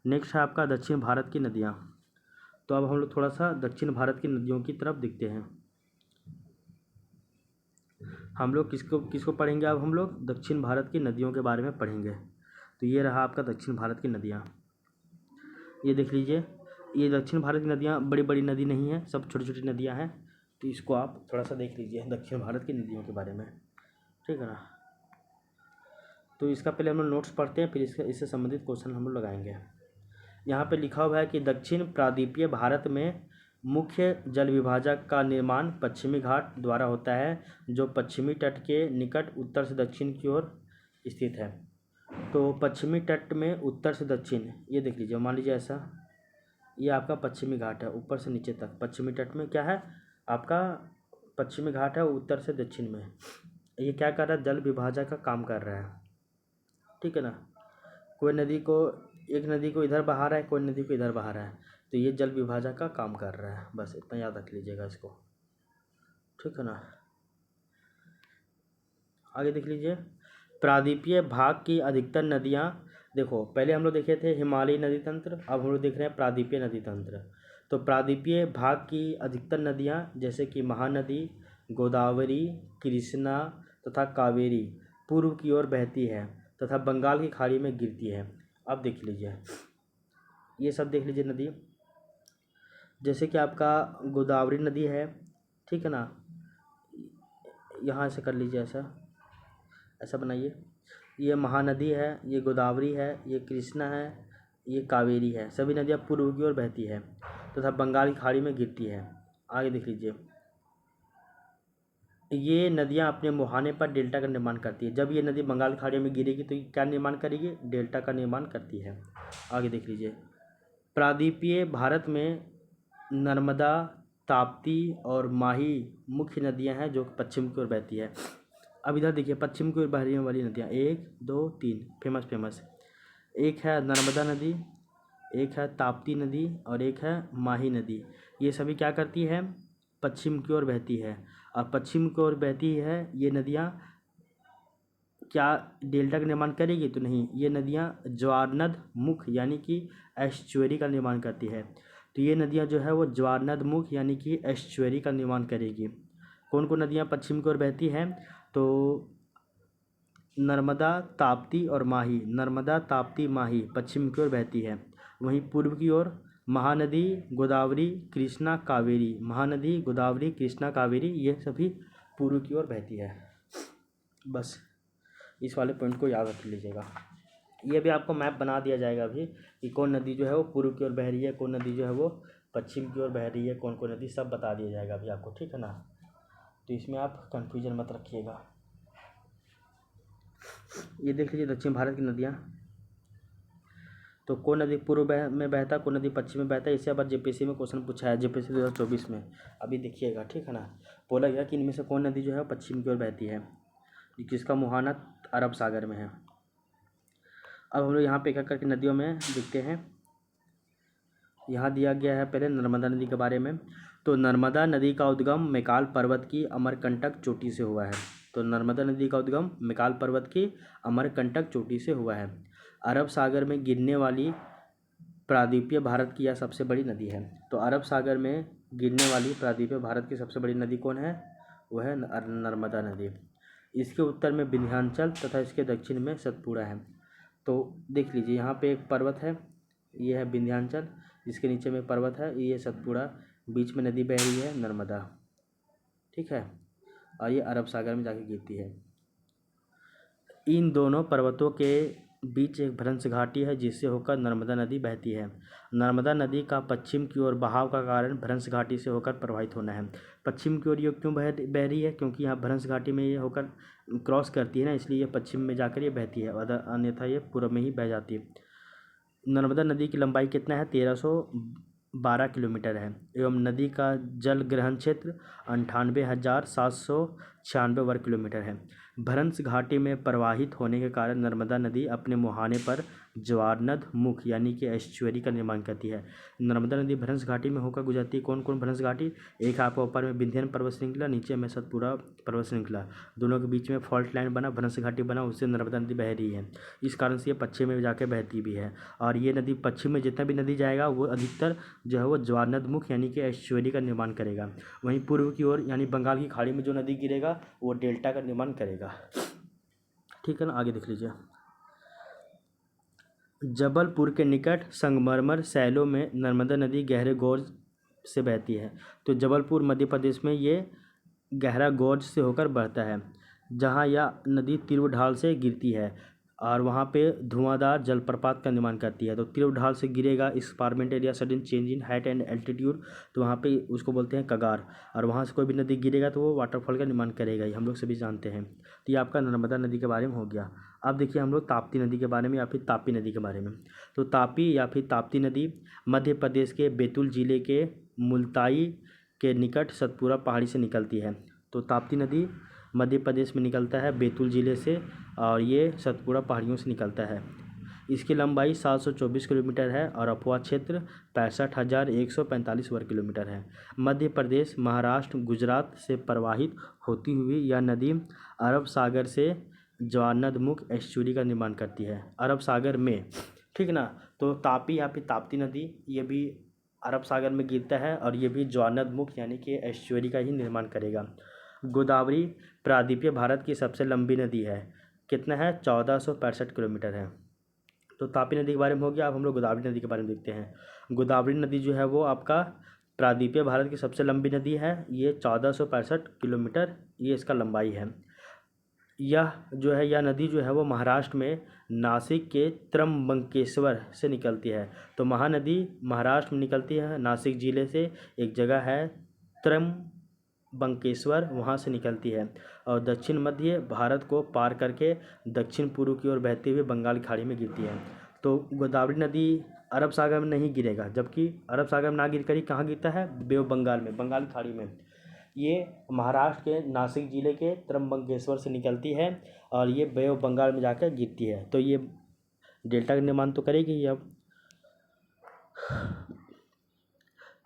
नेक्स्ट है आपका दक्षिण भारत की नदियाँ। तो अब हम लोग थोड़ा सा दक्षिण भारत की नदियों की तरफ दिखते हैं। हम लोग किसको पढ़ेंगे, अब हम लोग दक्षिण भारत की नदियों के बारे में पढ़ेंगे। तो ये रहा आपका दक्षिण भारत की नदियाँ। ये देख लीजिए, ये दक्षिण भारत की नदियाँ बड़ी बड़ी नदी नहीं है, सब छोटी छोटी नदियाँ हैं। तो इसको आप थोड़ा सा देख लीजिए दक्षिण भारत की नदियों के बारे में, ठीक है ना। तो इसका पहले हम लोग नोट्स पढ़ते हैं, फिर इससे संबंधित क्वेश्चन हम लोग लगाएंगे। यहाँ पे लिखा हुआ है कि दक्षिण प्रायद्वीपीय भारत में मुख्य जल विभाजक का निर्माण पश्चिमी घाट द्वारा होता है जो पश्चिमी तट के निकट उत्तर से दक्षिण की ओर स्थित है। तो पश्चिमी तट में उत्तर से दक्षिण, ये देख लीजिए, मान लीजिए ऐसा, ये आपका पश्चिमी घाट है ऊपर से नीचे तक। पश्चिमी तट में क्या है आपका पश्चिमी घाट है, उत्तर से दक्षिण में। ये क्या कर रहा है, जल विभाजक का काम कर रहा है, ठीक है ना। कोई नदी को, एक नदी को इधर बहा रहा है, कोई नदी को इधर बहा रहा है, तो ये जल विभाजक का काम कर रहा है। बस इतना याद रख लीजिएगा इसको, ठीक है ना। आगे देख लीजिए, प्रायद्वीपीय भाग की अधिकतर नदियाँ, देखो पहले हम लोग देखे थे हिमालयी नदी तंत्र, अब हम लोग देख रहे हैं प्रायद्वीपीय नदी तंत्र। तो प्रायद्वीपीय भाग की अधिकतर नदियाँ जैसे कि महानदी, गोदावरी, कृष्णा तथा कावेरी पूर्व की ओर बहती है तथा बंगाल की खाड़ी में गिरती है। अब देख लीजिए, ये सब देख लीजिए नदी, जैसे कि आपका गोदावरी नदी है, ठीक है ना। यहाँ से कर लीजिए, ऐसा बनाइए। ये महानदी है, ये गोदावरी है, ये कृष्णा है, ये कावेरी है। सभी नदियाँ पूर्व की ओर बहती है तथा बंगाल की खाड़ी में गिरती है। आगे देख लीजिए, ये नदियाँ अपने मुहाने पर डेल्टा का निर्माण करती है। जब ये नदी बंगाल की खाड़ी में गिरेगी तो ये क्या निर्माण करेगी, डेल्टा का निर्माण करती है। आगे देख लीजिए, प्रायद्वीपीय भारत में नर्मदा, ताप्ती और माही मुख्य नदियां हैं जो पश्चिम की ओर बहती है। अब इधर देखिए, पश्चिम की ओर बहने वाली नदियां 1 2 3 फेमस, एक है नर्मदा नदी, एक है ताप्ती नदी और एक है माही नदी। ये सभी क्या करती है, पश्चिम की ओर बहती है। और पश्चिम की ओर बहती है ये नदियाँ क्या डेल्टा का निर्माण करेगी, तो नहीं, ये नदियाँ ज्वारनद मुख यानी कि एस्चुअरी का निर्माण करती है। तो ये नदियाँ जो है वो ज्वारनद मुख यानी कि एस्चुअरी का निर्माण करेगी। कौन कौन नदियाँ पश्चिम की ओर बहती हैं, तो नर्मदा, ताप्ती और माही। नर्मदा, ताप्ती, माही पश्चिम की ओर बहती है। वहीं पूर्व की ओर महानदी, गोदावरी, कृष्णा, कावेरी। महानदी, गोदावरी, कृष्णा, कावेरी ये सभी पूर्व की ओर बहती है। बस इस वाले पॉइंट को याद रख लीजिएगा। ये भी आपको मैप बना दिया जाएगा अभी कि कौन नदी जो है वो पूर्व की ओर बह रही है, कौन नदी जो है वो पश्चिम की ओर बह रही है, कौन कौन नदी, सब बता दिया जाएगा अभी आपको, ठीक है ना। तो इसमें आप कंफ्यूजन मत रखिएगा। ये देख लीजिए दक्षिण भारत की नदियाँ, तो कौन नदी पूर्व में बहता, कौन नदी पश्चिम में बहता है। इससे अब जेपीएससी में क्वेश्चन पूछा है, जेपीएससी 2024 में। अभी देखिएगा, ठीक है ना। बोला गया कि इनमें से कौन नदी जो है पश्चिम की ओर बहती है, जिसका मुहाना अरब सागर में है। अब हम लोग यहाँ पे एक करके नदियों में देखते हैं। यहाँ दिया गया है पहले नर्मदा नदी के बारे में। तो नर्मदा नदी का उद्गम मैकाल पर्वत की अमरकंटक चोटी से हुआ है। तो नर्मदा नदी का उद्गम मैकाल पर्वत की अमरकंटक चोटी से हुआ है। अरब सागर में गिरने वाली प्रायद्वीपीय भारत की यह सबसे बड़ी नदी है। तो अरब सागर में गिरने वाली प्रायद्वीपीय भारत की सबसे बड़ी नदी कौन है? वह है नर्मदा नदी। इसके उत्तर में विंध्याचल तथा इसके दक्षिण में सतपुड़ा है। तो देख लीजिए, यहाँ पे एक पर्वत है, ये है विंध्याचल, इसके नीचे में पर्वत है, ये सतपुड़ा, बीच में नदी बह रही है नर्मदा, ठीक है, और ये अरब सागर में जाके गिरती है। इन दोनों पर्वतों के बीच एक भ्रंश घाटी है जिससे होकर नर्मदा नदी बहती है। नर्मदा नदी का पश्चिम की ओर बहाव का कारण भ्रंश घाटी से होकर प्रवाहित होना है। पश्चिम की ओर ये क्यों बह रही है? क्योंकि यहाँ भ्रंश घाटी में ये होकर क्रॉस करती है ना, इसलिए ये पश्चिम में जाकर ये बहती है, अन्यथा ये पूर्व में ही बह जाती है। नर्मदा नदी की लंबाई कितना है? 1312 किलोमीटर है एवं नदी का जल ग्रहण क्षेत्र 98,796 वर्ग किलोमीटर है। भ्रंश घाटी में प्रवाहित होने के कारण नर्मदा नदी अपने मुहाने पर ज्वारनद मुख यानी कि एस्चुअरी का निर्माण करती है। नर्मदा नदी भ्रंश घाटी में होकर गुजरती है। कौन कौन भ्रंश घाटी? एक आपका ऊपर में विंध्यन पर्वत श्रृंखला, नीचे में सतपुड़ा पर्वत श्रृंखला, दोनों के बीच में फॉल्ट लाइन बना, भ्रंश घाटी बना, उससे नर्मदा नदी बह रही है। इस कारण से ये पश्चिम में जाकर बहती भी है। और ये नदी पश्चिम में जितना भी नदी जाएगा वो अधिकतर जो है वो ज्वारनद मुख यानी कि एस्चुअरी का निर्माण करेगा। वहीं पूर्व की ओर यानी बंगाल की खाड़ी में जो नदी गिरेगा वो डेल्टा का निर्माण करेगा, ठीक है ना। आगे देख लीजिए, जबलपुर के निकट संगमरमर सैलों में नर्मदा नदी गहरे गोर्ज से बहती है। तो जबलपुर मध्य प्रदेश में ये गहरा गोर्ज से होकर बहता है, जहाँ यह नदी तीव्र ढाल से गिरती है और वहाँ पे धुआंधार जलप्रपात का निर्माण करती है। तो तीव्र ढाल से गिरेगा, escarpment area sudden change in height and altitude, तो वहाँ पे उसको बोलते हैं कगार। और वहाँ से कोई भी नदी गिरेगा तो वो वाटरफॉल का निर्माण करेगा ही, हम लोग सभी जानते हैं। तो ये आपका नर्मदा नदी के बारे में हो गया। अब देखिए हम लोग ताप्ती नदी के बारे में या फिर तापी नदी के बारे में। तो तापी या फिर ताप्ती नदी मध्य प्रदेश के बैतूल जिले के मुल्ताई के निकट सतपुड़ा पहाड़ी से निकलती है। तो ताप्ती नदी मध्य प्रदेश में निकलता है बैतूल ज़िले से और ये सतपुड़ा पहाड़ियों से निकलता है। इसकी लंबाई 724 किलोमीटर है और अपवाह क्षेत्र 65,145 वर्ग किलोमीटर है। मध्य प्रदेश, महाराष्ट्र, गुजरात से प्रवाहित होती हुई यह नदी अरब सागर से ज्वारनद मुख एस्चुरी का निर्माण करती है, अरब सागर में, ठीक ना। तो तापी या फिर ताप्ती नदी ये भी अरब सागर में गिरता है और ये भी ज्वारनद मुख यानी कि एस्चुरी का ही निर्माण करेगा। गोदावरी प्रायद्वीपीय भारत की सबसे लंबी नदी है, कितना है? 1465 किलोमीटर है। तो तापी नदी के बारे में हो गया। अब हम लोग गोदावरी नदी के बारे में देखते हैं। गोदावरी नदी जो है वो आपका प्रायद्वीपीय भारत की सबसे लंबी नदी है, ये 1465 किलोमीटर ये इसका लंबाई है। यह नदी जो है वो महाराष्ट्र में नासिक के त्रंबकेश्वर से निकलती है। तो महानदी महाराष्ट्र में निकलती है, नासिक जिले से एक जगह है त्रंबकेश्वर, वहाँ से निकलती है और दक्षिण मध्य भारत को पार करके दक्षिण पूर्व की ओर बहते हुए बंगाल की खाड़ी में गिरती है। तो गोदावरी नदी अरब सागर में नहीं गिरेगा, जबकि अरब सागर में ना गिर कर कहाँ गिरता है? बे ऑफ बंगाल में, बंगाल की खाड़ी में। ये महाराष्ट्र के नासिक जिले के त्रंबकेश्वर से निकलती है और ये बे ऑफ बंगाल में जाकर गिरती है। तो ये डेल्टा का निर्माण तो करेगी ही। अब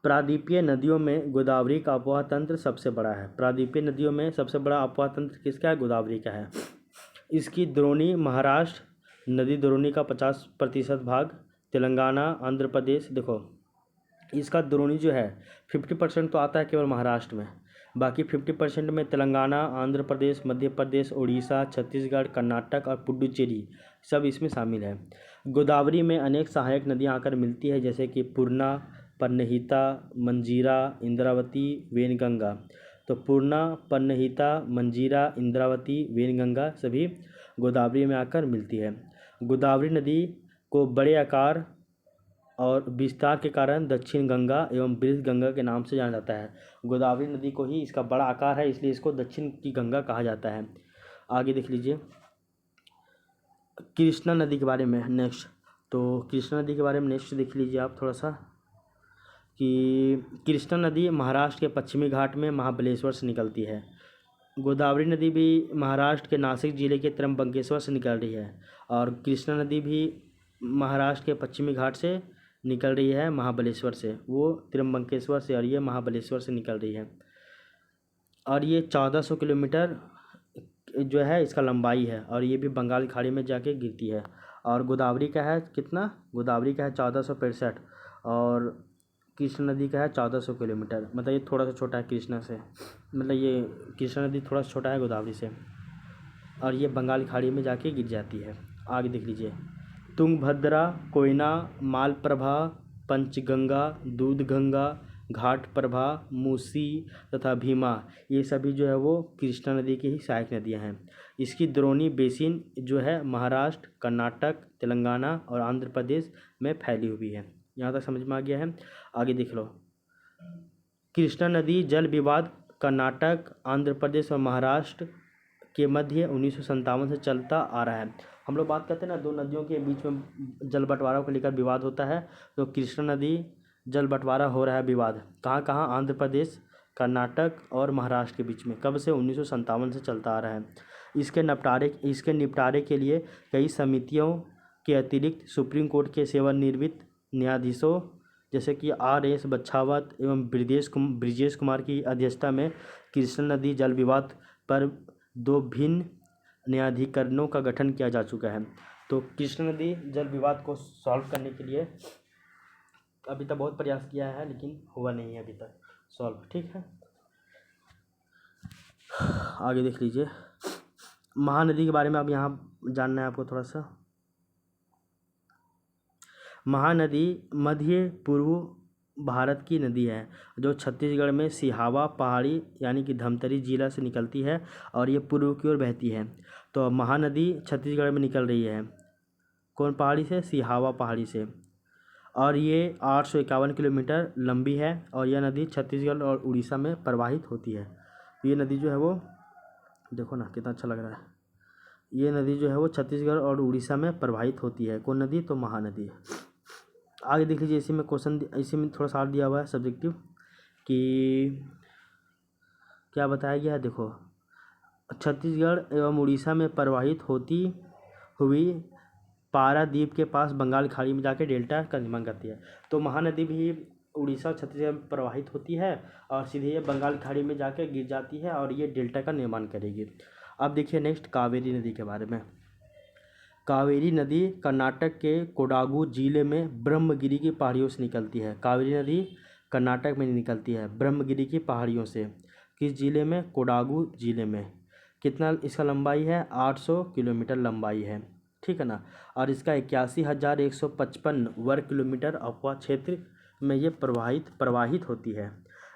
प्रायद्वीपीय नदियों में गोदावरी का अपवाह तंत्र सबसे बड़ा है। प्रायद्वीपीय नदियों में सबसे बड़ा अपवाह तंत्र किसका है? गोदावरी का है। इसकी द्रोणी महाराष्ट्र नदी द्रोणी का 50% भाग, तेलंगाना, आंध्र प्रदेश, देखो इसका द्रोणी जो है 50% तो आता है केवल महाराष्ट्र में, बाकी 50% में तेलंगाना, आंध्र प्रदेश, मध्य प्रदेश, उड़ीसा, छत्तीसगढ़, कर्नाटक और पुडुचेरी सब इसमें शामिल है। गोदावरी में अनेक सहायक नदियाँ आकर मिलती है, जैसे कि पूर्णा, परनहिता, मंजीरा, इंद्रावती, वेनगंगा। तो पूर्णा, परनहिता, मंजीरा, इंद्रावती, वेनगंगा सभी गोदावरी में आकर मिलती है। गोदावरी नदी को बड़े आकार और विस्तार के कारण दक्षिण गंगा एवं बृहद गंगा के नाम से जाना जाता है। गोदावरी नदी को ही इसका बड़ा आकार है इसलिए इसको दक्षिण की गंगा कहा जाता है। आगे देख लीजिए कृष्णा नदी के बारे में नेक्स्ट। तो कृष्णा नदी के बारे में नेक्स्ट देख लीजिए आप थोड़ा सा कि कृष्णा नदी महाराष्ट्र के पश्चिमी घाट में महाबलेश्वर से निकलती है। गोदावरी नदी भी महाराष्ट्र के नासिक जिले के त्रंबकेश्वर से निकल रही है और कृष्णा नदी भी महाराष्ट्र के पश्चिमी घाट से निकल रही है महाबलेश्वर से, वो त्रंबकेश्वर से और ये महाबलेश्वर से निकल रही है। और ये 1400 किलोमीटर जो है इसका लंबाई है, और ये भी बंगाल की खाड़ी में जाके गिरती है। और गोदावरी का है कितना, गोदावरी का है 1465, और कृष्ण नदी का है 1400 किलोमीटर। मतलब ये थोड़ा सा छोटा है कृष्णा से, मतलब ये कृष्णा नदी थोड़ा सा छोटा है गोदावरी से, और ये बंगाल की खाड़ी में जाके गिर जाती है। आगे देख लीजिए, तुंगभद्रा, कोयना, मालप्रभा, पंचगंगा, दूधगंगा, घाटप्रभा, मूसी तथा भीमा, ये सभी जो है वो कृष्णा नदी की ही सहायक नदियाँ हैं। इसकी द्रोणी बेसिन जो है महाराष्ट्र, कर्नाटक, तेलंगाना और आंध्र प्रदेश में फैली हुई है। यहाँ तक समझ में आ गया है। आगे देख लो, कृष्णा नदी जल विवाद कर्नाटक, आंध्र प्रदेश और महाराष्ट्र के मध्य 1957 से चलता आ रहा है। हम लोग बात करते हैं ना, दो नदियों के बीच में जल बंटवारा को लेकर विवाद होता है, तो कृष्णा नदी जल बंटवारा हो रहा है विवाद कहाँ कहाँ, आंध्र प्रदेश, कर्नाटक और महाराष्ट्र के बीच में। कब से, 1957 से चलता आ रहा है। इसके निपटारे के लिए कई समितियों के अतिरिक्त सुप्रीम कोर्ट के सेवानिवृत्त न्यायाधीशों जैसे कि R.S. बच्छावत एवं ब्रिजेश कुमार की अध्यक्षता में कृष्णा नदी जल विवाद पर 2 भिन्न न्यायाधिकरणों का गठन किया जा चुका है। तो कृष्णा नदी जल विवाद को सॉल्व करने के लिए अभी तक बहुत प्रयास किया है, लेकिन हुआ नहीं है अभी तक सॉल्व। ठीक है, आगे देख लीजिए, महानदी के बारे में अब यहाँ जानना है आपको थोड़ा सा। महानदी मध्य पूर्व भारत की नदी है, जो छत्तीसगढ़ में सिहावा पहाड़ी यानी कि धमतरी जिला से निकलती है, और ये पूर्व की ओर बहती है। तो महानदी छत्तीसगढ़ में निकल रही है, कौन पहाड़ी से, सिहावा पहाड़ी से, और ये 851 किलोमीटर लंबी है, और यह नदी छत्तीसगढ़ और उड़ीसा में प्रवाहित होती है। ये नदी जो है वो, देखो ना कितना अच्छा लग रहा है, ये नदी जो है वो छत्तीसगढ़ और उड़ीसा में प्रवाहित होती है। कौन नदी, तो महानदी। आगे देख लीजिए, इसी में क्वेश्चन, इसी में थोड़ा सा और दिया हुआ है सब्जेक्टिव कि क्या बताया गया है। देखो, छत्तीसगढ़ एवं उड़ीसा में प्रवाहित होती हुई पारादीप के पास बंगाल खाड़ी में जाके डेल्टा का निर्माण करती है। तो महानदी भी उड़ीसा और छत्तीसगढ़ में प्रवाहित होती है, और सीधे ये बंगाल खाड़ी में जाके गिर जाती है, और ये डेल्टा का निर्माण करेगी। अब देखिए नेक्स्ट कावेरी नदी के बारे में। कावेरी नदी कर्नाटक के कोडागु जिले में ब्रह्मगिरी की पहाड़ियों से निकलती है। कावेरी नदी कर्नाटक में निकलती है ब्रह्मगिरी की पहाड़ियों से। किस जिले में, कोडागु जिले में। कितना इसका लंबाई है, 800 किलोमीटर लंबाई है। ठीक है ना, और इसका 81,155 वर्ग किलोमीटर अफवाह क्षेत्र में ये प्रवाहित होती है,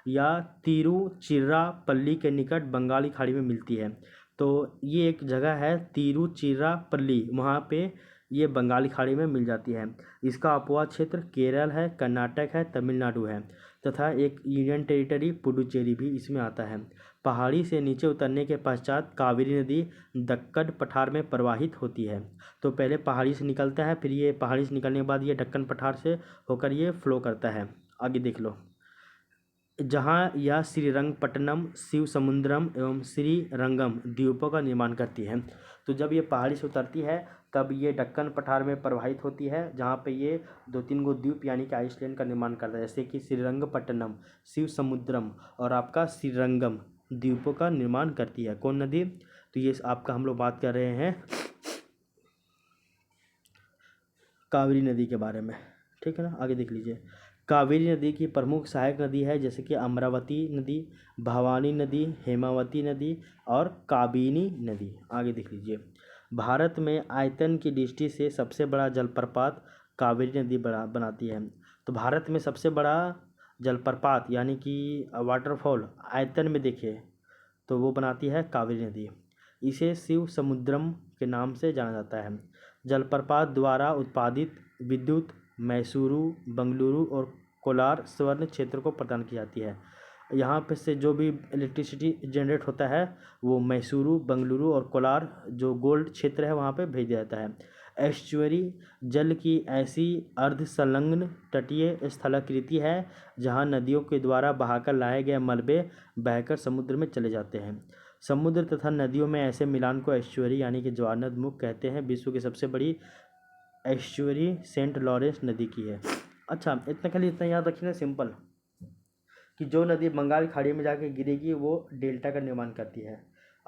या तिरुचिरापल्ली के निकट बंगाली खाड़ी में मिलती है। तो ये एक जगह है तिरुचिरापल्ली, वहाँ पे ये बंगाली खाड़ी में मिल जाती है। इसका अपवाह क्षेत्र केरल है, कर्नाटक है, तमिलनाडु है, तथा एक यूनियन टेरिटरी पुडुचेरी भी इसमें आता है। पहाड़ी से नीचे उतरने के पश्चात कावेरी नदी दक्कन पठार में प्रवाहित होती है। तो पहले पहाड़ी से निकलता है, फिर ये पहाड़ी से निकलने के बाद ये दक्कन पठार से होकर ये फ्लो करता है। आगे देख लो, जहाँ यह श्रीरंगपट्टनम, शिव समुद्रम एवं श्रीरंगम द्वीपों का निर्माण करती है। तो जब ये पहाड़ी से उतरती है तब ये दक्कन पठार में प्रवाहित होती है, जहाँ पे ये 2-3 गो द्वीप यानी कि आइसलैंड का निर्माण करता है, जैसे कि श्रीरंगपट्टनम, शिव समुद्रम और आपका श्रीरंगम द्वीपों का निर्माण करती है। कौन नदी, तो ये आपका हम लोग बात कर रहे हैं कावेरी नदी के बारे में। ठीक है ना, आगे देख लीजिए, कावेरी नदी की प्रमुख सहायक नदी है जैसे कि अमरावती नदी, भवानी नदी, हेमावती नदी और काबिनी नदी। आगे देख लीजिए, भारत में आयतन की दृष्टि से सबसे बड़ा जलप्रपात कावेरी नदी बनाती है। तो भारत में सबसे बड़ा जलप्रपात यानी कि वाटरफॉल आयतन में देखिए तो वो बनाती है कावेरी नदी। इसे शिव समुद्रम के नाम से जाना जाता है। जलप्रपात द्वारा उत्पादित विद्युत मैसूरू, बंगलुरु और कोलार स्वर्ण क्षेत्र को प्रदान की जाती है। यहाँ पे से जो भी इलेक्ट्रिसिटी जनरेट होता है वो मैसूरू, बंगलुरु और कोलार जो गोल्ड क्षेत्र है वहाँ पे भेज दिया जाता है। एस्चुअरी जल की ऐसी अर्ध संलग्न तटीय स्थलाकृति है जहाँ नदियों के द्वारा बहाकर लाए गए मलबे बहकर समुद्र में चले जाते हैं। समुद्र तथा नदियों में ऐसे मिलान को एस्चुअरी यानी कि ज्वारनदमुख कहते हैं। विश्व की सबसे बड़ी एस्चुअरी सेंट लॉरेंस नदी की है। अच्छा, इतना खाली इतना याद रखिए सिंपल, कि जो नदी बंगाल खाड़ी में जाके गिरेगी वो डेल्टा का निर्माण करती है।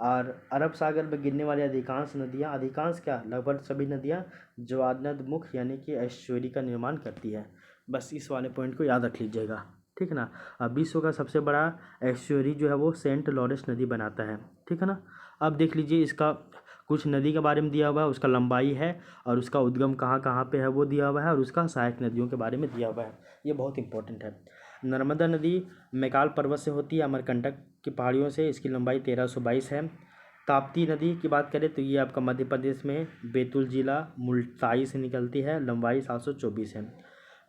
और अरब सागर में गिरने वाली अधिकांश नदियाँ, अधिकांश क्या, लगभग सभी नदियाँ ज्वारनदमुख यानी कि एस्चुअरी का निर्माण करती है। बस इस वाले पॉइंट को याद रख लीजिएगा, ठीक है ना। अब विश्व का सबसे बड़ा एस्चुअरी जो है वो सेंट लॉरेंस नदी बनाता है, ठीक है ना। अब देख लीजिए, इसका कुछ नदी के बारे में दिया हुआ है, उसका लंबाई है और उसका उद्गम कहाँ कहाँ पे है वो दिया हुआ है, और उसका सहायक नदियों के बारे में दिया हुआ है। ये बहुत इंपॉर्टेंट है। नर्मदा नदी मैकाल पर्वत से होती है, अमरकंटक की पहाड़ियों से, इसकी लंबाई 1322 है। ताप्ती नदी की बात करें तो ये आपका मध्य प्रदेश में बैतूल जिला मुल्ताई से निकलती है, लंबाई 724 है।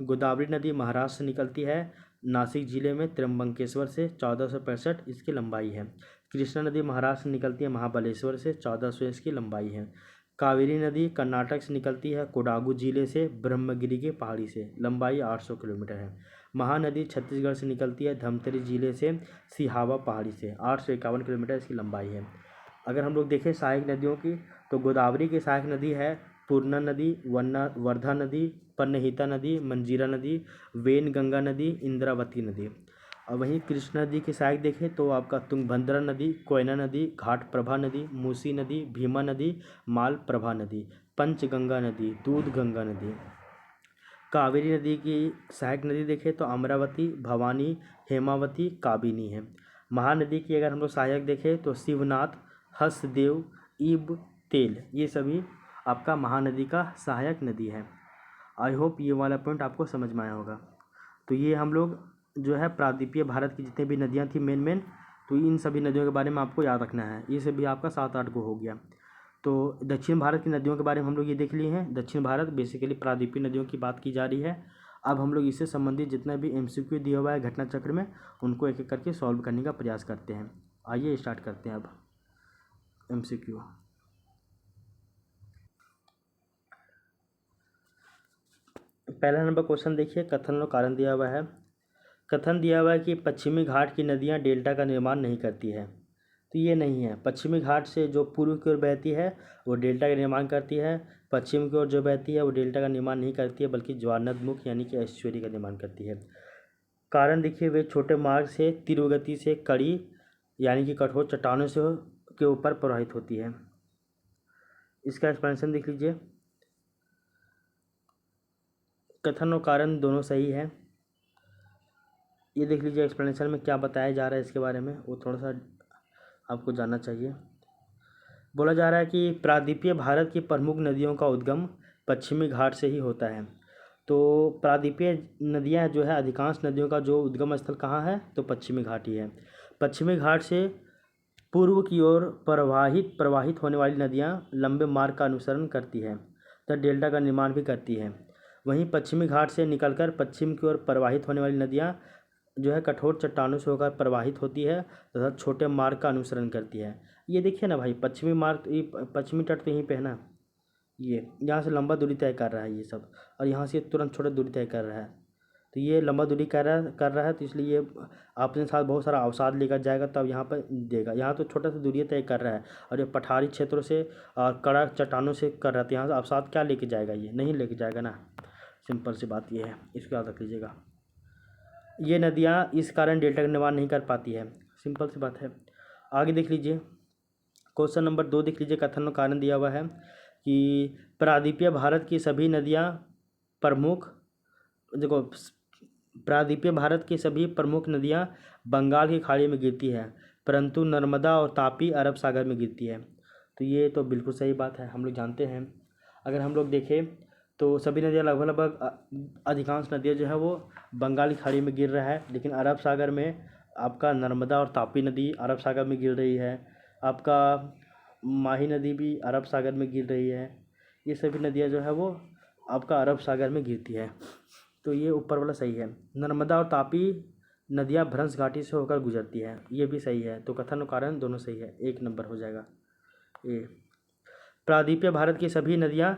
गोदावरी नदी महाराष्ट्र से निकलती है, नासिक जिले में त्र्यंबकेश्वर से, 1465 इसकी लंबाई है। कृष्णा नदी महाराष्ट्र से निकलती है, महाबलेश्वर से, 1400 इसकी लंबाई है। कावेरी नदी कर्नाटक से निकलती है, कोडागू जिले से, ब्रह्मगिरी की पहाड़ी से, लंबाई 800 किलोमीटर है। महानदी छत्तीसगढ़ से निकलती है, धमतरी जिले से, सिहावा पहाड़ी से, 851 किलोमीटर इसकी लंबाई है। अगर हम लोग देखें सहायक नदियों की, तो गोदावरी की सहायक नदी है पूर्णा नदी, वर्धा नदी, पन्नहिता नदी, मंजीरा नदी, वेनगंगा नदी, इंद्रावती नदी। और वहीं कृष्णा नदी की सहायक देखें तो आपका तुंगभद्रा नदी, कोयना नदी, घाटप्रभा नदी, मूसी नदी, भीमा नदी, मालप्रभा नदी, पंचगंगा नदी, दूधगंगा नदी। कावेरी नदी की सहायक नदी देखें तो अमरावती, भवानी, हेमावती, काबिनी है। महानदी की अगर हम लोग सहायक देखें तो शिवनाथ, हसदेव, ईब, तेल, ये सभी आपका महानदी का सहायक नदी है। आई होप ये वाला पॉइंट आपको समझ में आया होगा। तो ये हम लोग जो है प्रायद्वीपीय भारत की जितनी भी नदियाँ थी मेन, तो इन सभी नदियों के बारे में आपको याद रखना है। ये सभी आपका 7-8 को हो गया। तो दक्षिण भारत की नदियों के बारे में हम लोग ये देख लिए हैं। दक्षिण भारत बेसिकली प्रायद्वीपीय नदियों की बात की जा रही है। अब हम लोग इससे संबंधित जितना भी MCQ दिया हुआ है घटना चक्र में, उनको एक एक करके सॉल्व करने का प्रयास करते हैं। आइए स्टार्ट करते हैं अब MCQ। पहला नंबर क्वेश्चन देखिए, कथन और कारण दिया हुआ है। कथन दिया हुआ है कि पश्चिमी घाट की नदियाँ डेल्टा का निर्माण नहीं करती है, तो ये नहीं है। पश्चिमी घाट से जो पूर्व की ओर बहती है वो डेल्टा का निर्माण करती है, पश्चिम की ओर जो बहती है वो डेल्टा का निर्माण नहीं करती है, बल्कि ज्वारनदमुख यानी कि एस्चुअरी का निर्माण करती है। कारण देखिए, वे छोटे मार्ग से तीव्र गति से कड़ी यानी कि कठोर चट्टानों से के ऊपर प्रवाहित होती है। इसका एक्सप्लेनेशन देख लीजिए। कथन और कारण दोनों सही है। ये देख लीजिए एक्सप्लेनेशन में क्या बताया जा रहा है इसके बारे में, वो थोड़ा सा आपको जानना चाहिए। बोला जा रहा है कि प्रायद्वीपीय भारत की प्रमुख नदियों का उद्गम पश्चिमी घाट से ही होता है। तो प्रायद्वीपीय नदियाँ जो है, अधिकांश नदियों का जो उद्गम स्थल कहाँ है, तो पश्चिमी घाट ही है। पश्चिमी घाट से पूर्व की ओर प्रवाहित होने वाली नदियाँ लंबे मार्ग का अनुसरण करती है तथा डेल्टा का निर्माण भी करती है। वहीं पश्चिमी घाट से निकलकर पश्चिम की ओर प्रवाहित होने वाली नदियाँ जो है कठोर चट्टानों से होकर प्रवाहित होती है तथा छोटे मार्ग का अनुसरण करती है। ये देखिए ना भाई, पश्चिमी मार्ग, ये पश्चिमी तट तो यहीं पे है ना, ये यहाँ से लंबा दूरी तय कर रहा है ये सब, और यहाँ से तुरंत छोटा दूरी तय कर रहा है। तो ये लंबा दूरी कर रहा है, तो इसलिए ये अपने साथ बहुत सारा अवसाद लेकर जाएगा, तब यहाँ पर देगा। यहाँ तो छोटा सा दूरी तय कर रहा है, और ये पठारी क्षेत्रों से और कड़ा चट्टानों से कर रहा है, तो यहाँ से अवसाद क्या लेके जाएगा, ये नहीं लेके जाएगा ना। सिंपल सी बात ये है, इसको याद रख लीजिएगा। ये नदियाँ इस कारण डेल्टा का निर्माण नहीं कर पाती है, सिंपल सी बात है। आगे देख लीजिए, क्वेश्चन नंबर 2 देख लीजिए। कथन और कारण दिया हुआ है कि प्रायद्वीपीय भारत की सभी नदियाँ प्रमुख, देखो, प्रायद्वीपीय भारत की सभी प्रमुख नदियाँ बंगाल की खाड़ी में गिरती है, परंतु नर्मदा और तापी अरब सागर में गिरती है। तो ये तो बिल्कुल सही बात है, हम लोग जानते हैं। अगर हम लोग देखें तो सभी नदियाँ लगभग अधिकांश नदियाँ जो है वो बंगाल की खाड़ी में गिर रहा है, लेकिन अरब सागर में आपका नर्मदा और तापी नदी अरब सागर में गिर रही है। आपका माही नदी भी अरब सागर में गिर रही है। ये सभी नदियाँ जो है वो आपका अरब सागर में गिरती है, तो ये ऊपर वाला सही है। नर्मदा और तापी नदियाँ भ्रंश घाटी से होकर गुजरती है, ये भी सही है। तो कथन और कारण दोनों सही है, 1 नंबर हो जाएगा ये। प्रायद्वीपीय भारत की सभी नदियाँ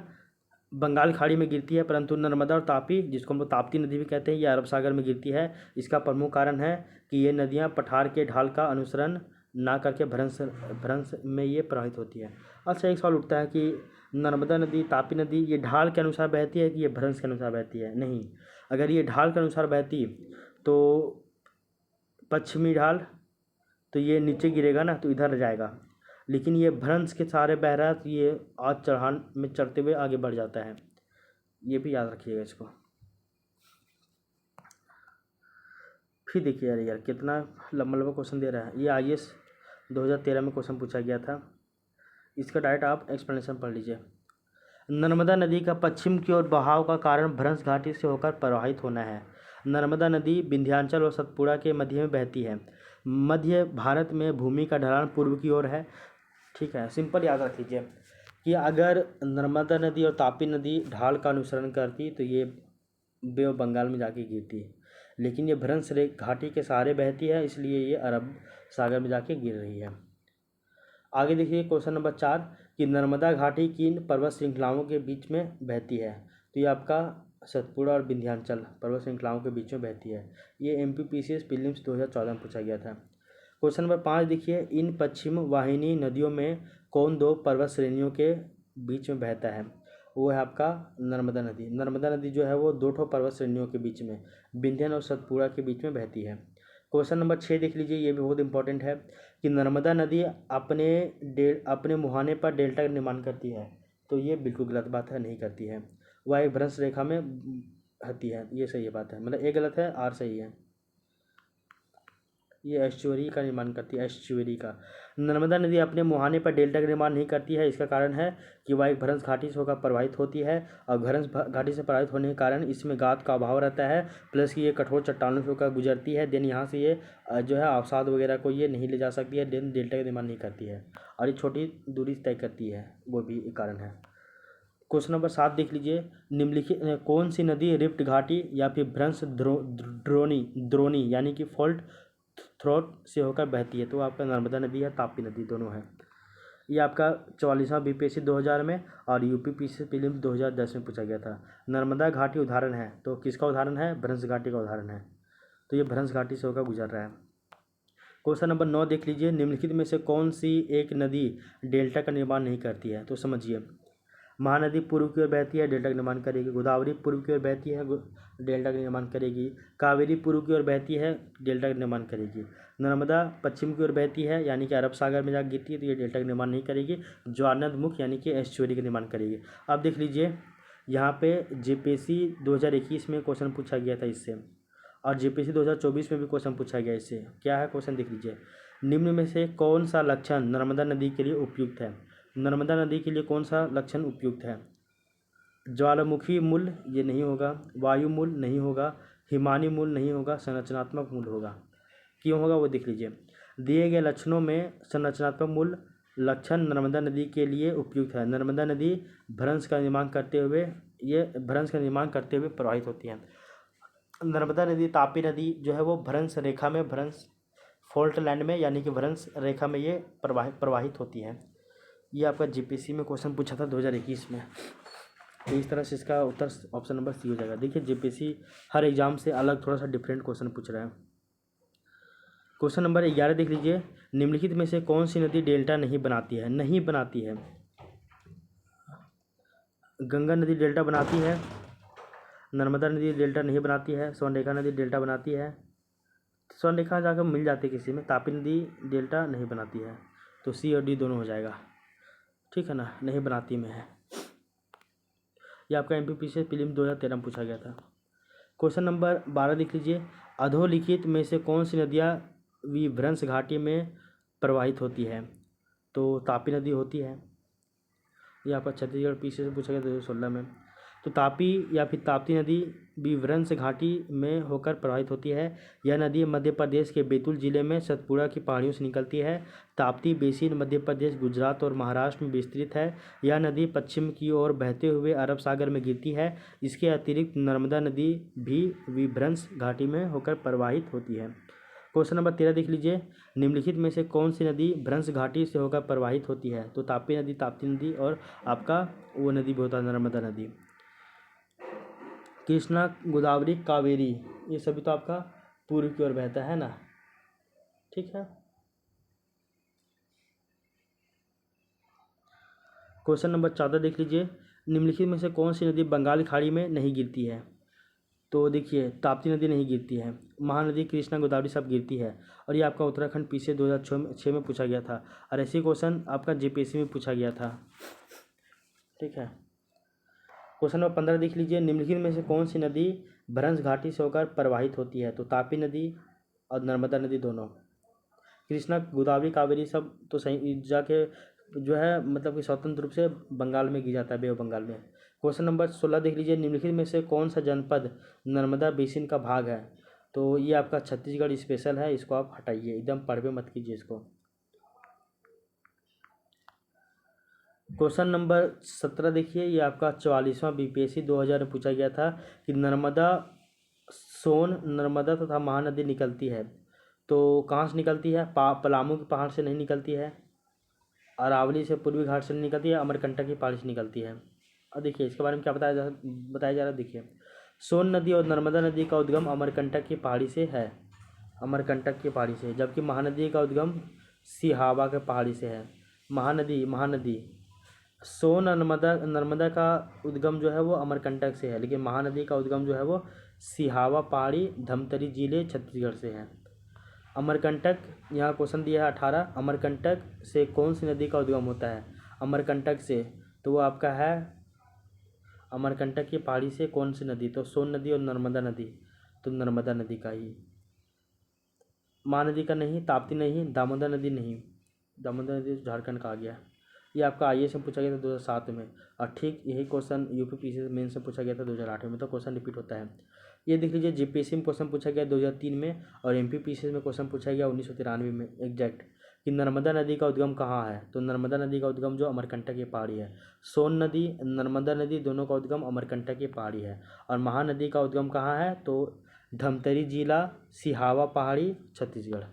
बंगाल खाड़ी में गिरती है, परंतु नर्मदा और तापी, जिसको हम लोग ताप्ती नदी भी कहते हैं, ये अरब सागर में गिरती है। इसका प्रमुख कारण है कि ये नदियाँ पठार के ढाल का अनुसरण ना करके भ्रंश में ये प्रवाहित होती है। अच्छा, एक सवाल उठता है कि नर्मदा नदी, तापी नदी ये ढाल के अनुसार बहती है कि ये भ्रंश के अनुसार बहती है? नहीं, अगर ये ढाल के अनुसार बहती तो पश्चिमी ढाल, तो ये नीचे गिरेगा ना, तो इधर जाएगा। लेकिन ये भ्रंश के सहारे बह रहा है, तो ये आज चढ़ान में चढ़ते हुए आगे बढ़ जाता है। ये भी याद रखिएगा इसको। फिर देखिए यार कितना लंबा लंबा क्वेश्चन दे रहा है। ये IAS 2013 में क्वेश्चन पूछा गया था। इसका डायरेक्ट आप एक्सप्लेनेशन पढ़ लीजिए। नर्मदा नदी का पश्चिम की ओर बहाव का कारण भ्रंश घाटी से होकर प्रवाहित होना है। नर्मदा नदी विंध्याचल और सतपुड़ा के मध्य में बहती है। मध्य भारत में भूमि का ढलान पूर्व की ओर है। ठीक है, सिंपल याद रख लीजिए कि अगर नर्मदा नदी और तापी नदी ढाल का अनुसरण करती तो ये बे ऑफ बंगाल में जाके गिरती, लेकिन ये भ्रंश घाटी के सहारे बहती है, इसलिए ये अरब सागर में जाके गिर रही है। आगे देखिए क्वेश्चन नंबर 4 कि नर्मदा घाटी किन पर्वत श्रृंखलाओं के बीच में बहती है। तो ये आपका सतपुड़ा और विंध्याचल पर्वत श्रृंखलाओं के बीच में बहती है। ये MPPCS प्रीलिम्स 2014 में पूछा गया था। क्वेश्चन नंबर 5 देखिए, इन पश्चिम वाहिनी नदियों में कौन दो पर्वत श्रेणियों के बीच में बहता है। वो है आपका नर्मदा नदी। नर्मदा नदी जो है वो 2 पर्वत श्रेणियों के बीच में, विंध्यन और सतपुड़ा के बीच में बहती है। क्वेश्चन नंबर 6 देख लीजिए, ये भी बहुत इंपॉर्टेंट है कि नर्मदा नदी अपने मुहाने पर डेल्टा का निर्माण करती है। तो ये बिल्कुल गलत बात है, नहीं करती है। वह एक भ्रंश रेखा में बहती है, ये सही बात है। मतलब ए गलत है, आर सही है। ये एस्चुअरी का निर्माण करती है, एस्चुअरी का। नर्मदा नदी अपने मुहाने पर डेल्टा का निर्माण नहीं करती है। इसका कारण है कि वह एक भ्रंश घाटी से होकर प्रवाहित होती है, और भ्रंश घाटी से प्रवाहित होने के कारण इसमें गाद का अभाव रहता है, प्लस कि ये कठोर चट्टानों से होकर गुजरती है। देन यहाँ से ये जो है अवसाद वगैरह को ये नहीं ले जा सकती है, देन डेल्टा का निर्माण नहीं करती है, और ये छोटी दूरी तय करती है, वो भी एक कारण है। क्वेश्चन नंबर 7 देख लीजिए, निम्नलिखित कौन सी नदी रिफ्ट घाटी या फिर भ्रंश द्रोणी यानी कि फॉल्ट थ्रोट से होकर बहती है। तो आपका नर्मदा नदी है, ताप्ती नदी, दोनों है। ये आपका 44वां BPSC 2000 में और UPPSC प्रीलिम्स 2010 में पूछा गया था। नर्मदा घाटी उदाहरण है, तो किसका उदाहरण है, भ्रंश घाटी का उदाहरण है। तो ये भ्रंश घाटी से होकर गुजर रहा है। क्वेश्चन नंबर 9 देख लीजिए, निम्नलिखित में से कौन सी एक नदी डेल्टा का निर्माण नहीं करती है। तो समझिए, महानदी पूर्व की ओर बहती है, डेल्टा का निर्माण करेगी। गोदावरी पूर्व की ओर बहती है, डेल्टा का निर्माण करेगी। कावेरी पूर्व की ओर बहती है, डेल्टा का निर्माण करेगी। नर्मदा पश्चिम की ओर बहती है, यानी कि अरब सागर में जाकर गिरती है, तो ये डेल्टा का निर्माण नहीं करेगी। ज्वारनदमुख यानी कि एस्चुअरी का निर्माण करेगी। अब देख लीजिए, यहाँ पे JPSC 2021 में क्वेश्चन पूछा गया था इससे, और JPSC 2024 में भी क्वेश्चन पूछा गया इससे। क्या है क्वेश्चन देख लीजिए, निम्न में से कौन सा लक्षण नर्मदा नदी के लिए उपयुक्त है। नर्मदा नदी के लिए कौन सा लक्षण उपयुक्त है। ज्वालामुखी मूल ये नहीं होगा, वायु मूल नहीं होगा, हिमानी मूल नहीं होगा, संरचनात्मक मूल होगा। क्यों होगा वो देख लीजिए। दिए गए लक्षणों में संरचनात्मक मूल लक्षण नर्मदा नदी के लिए उपयुक्त है। नर्मदा नदी भ्रंश का निर्माण करते हुए प्रवाहित होती है। नर्मदा नदी तापी नदी जो है वो भ्रंश रेखा में, भ्रंश फॉल्ट लैंड में, यानी कि भ्रंश रेखा में ये प्रवाहित होती है। ये आपका JPSC में क्वेश्चन पूछा था 2021 में। तो इस तरह से इसका उत्तर ऑप्शन नंबर C हो जाएगा। देखिए JPSC हर एग्जाम से अलग थोड़ा सा डिफरेंट क्वेश्चन पूछ रहा है। क्वेश्चन नंबर 11 देख लीजिए, निम्नलिखित में से कौन सी नदी डेल्टा नहीं बनाती है। नहीं बनाती है, गंगा नदी डेल्टा बनाती है, नर्मदा नदी डेल्टा नहीं बनाती है, स्वर्णरेखा नदी डेल्टा बनाती है। स्वर्णरेखा जाकर मिल जाती है किसी में। तापी नदी डेल्टा नहीं बनाती है, तो C और D दोनों हो जाएगा। ठीक है ना, नहीं बनाती में है। ये आपका MPPC प्रीलिम्स 2013 में पूछा गया था। क्वेश्चन नंबर 12 देख लीजिए, अधोलिखित में से कौन सी नदियाँ विभ्रंश घाटी में प्रवाहित होती है। तो तापी नदी होती है। ये आपका छत्तीसगढ़ PSC से पूछा गया 2016 में। तो तापी या फिर ताप्ती नदी विभ्रंश घाटी में होकर प्रवाहित होती है। यह नदी मध्य प्रदेश के बैतूल जिले में सतपुड़ा की पहाड़ियों से निकलती है। ताप्ती बेसिन मध्य प्रदेश, गुजरात और महाराष्ट्र में विस्तृत है। यह नदी पश्चिम की ओर बहते हुए अरब सागर में गिरती है। इसके अतिरिक्त नर्मदा नदी भी विभ्रंश घाटी में होकर प्रवाहित होती है। क्वेश्चन नंबर 13 देख लीजिए, निम्नलिखित में से कौन सी नदी भ्रंश घाटी से होकर प्रवाहित होती है। तो तापी नदी, ताप्ती नदी, और आपका वो नदी भी होता है नर्मदा नदी। कृष्णा, गोदावरी, कावेरी, ये सभी तो आपका पूर्व की ओर बहता है ना। ठीक है। क्वेश्चन नंबर 14 देख लीजिए, निम्नलिखित में से कौन सी नदी बंगाल की खाड़ी में नहीं गिरती है। तो देखिए ताप्ती नदी नहीं गिरती है, महानदी कृष्णा गोदावरी सब गिरती है। और ये आपका उत्तराखंड पीछे 2006 में पूछा गया था, और ऐसी क्वेश्चन आपका जीपीएससी में पूछा गया था। ठीक है, क्वेश्चन नंबर 15 देख लीजिए, निम्नलिखित में से कौन सी नदी भ्रंश घाटी से होकर प्रवाहित होती है? तो तापी नदी और नर्मदा नदी दोनों। कृष्णा गोदावरी कावेरी सब तो सही जाके जो है मतलब कि स्वतंत्र रूप से बंगाल में गिर जाता है, बे ऑफ बंगाल में। क्वेश्चन नंबर 16 देख लीजिए, निम्नलिखित में से कौन सा जनपद नर्मदा बेसिन का भाग है? तो ये आपका छत्तीसगढ़ स्पेशल है, इसको आप हटाइए, एकदम पढ़वे मत कीजिए इसको। क्वेश्चन नंबर 17 देखिए, ये आपका 44वां बीपीएससी 2000 में पूछा गया था कि नर्मदा सोन नर्मदा तथा महानदी निकलती है तो कहाँ से निकलती है? पलामू के पहाड़ से नहीं निकलती है, अरावली से पूर्वी घाट से नहीं निकलती है, अमरकंटक की पहाड़ी से निकलती है। और देखिए इसके बारे में क्या बताया जा रहा है, देखिए सोन नदी और नर्मदा नदी का उद्गम अमरकंटक की पहाड़ी से है, अमरकंटक की पहाड़ी से, जबकि महानदी का उद्गम सिहावा के पहाड़ी से है। महानदी सोन नर्मदा का उद्गम जो है वो अमरकंटक से है, लेकिन महानदी का उद्गम जो है वो सिहावा पहाड़ी धमतरी जिले छत्तीसगढ़ से है। अमरकंटक, यहाँ क्वेश्चन दिया है 18, अमरकंटक से कौन सी नदी का उद्गम होता है? अमरकंटक से तो वो आपका है अमरकंटक की पहाड़ी से कौन सी नदी? तो सोन नदी और नर्मदा नदी, तो नर्मदा नदी का ही। महानदी का नहीं, ताप्ती नहीं, दामोदर नदी नहीं, दामोदर नदी झारखंड का आ गया। ये आपका आईएएस में पूछा गया था 2007 में, और ठीक यही क्वेश्चन यूपी पीसीएस मेन से पूछा गया था 2008 में, तो क्वेश्चन रिपीट होता है। ये देख लीजिए जीपीएससी में क्वेश्चन पूछा गया 2003 में, और एमपी पीसीएस में क्वेश्चन पूछा गया 1993 में एग्जैक्ट, कि नर्मदा नदी का उद्गम कहाँ है? तो नर्मदा नदी का उद्गम जो अमरकंटक की पहाड़ी है। सोन नदी नर्मदा नदी दोनों का उद्गम अमरकंटक की पहाड़ी है। और महानदी का उद्गम कहाँ है? तो धमतरी जिला सिहावा पहाड़ी छत्तीसगढ़।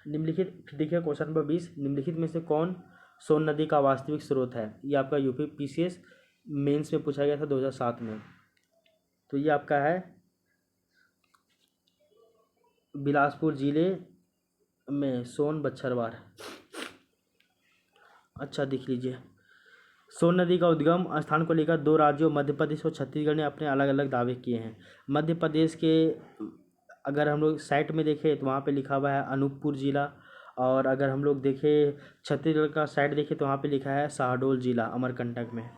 निम्नलिखित देखिए क्वेश्चन नंबर 20, निम्नलिखित में से कौन सोन नदी का वास्तविक स्रोत है? ये आपका यूपी पीसीएस मेंस में पूछा गया था 2007 में। तो ये आपका है बिलासपुर जिले में सोन बच्छरवार। अच्छा देख लीजिए, सोन नदी का उद्गम स्थान को लेकर दो राज्यों मध्य प्रदेश और छत्तीसगढ़ ने अपने अलग अलग दावे किए हैं। मध्य प्रदेश के अगर हम लोग साइट में देखें तो वहाँ पे लिखा हुआ है अनूपपुर जिला, और अगर हम लोग देखें छत्तीसगढ़ का साइट देखें तो वहाँ पे लिखा है शहडोल जिला अमरकंटक में।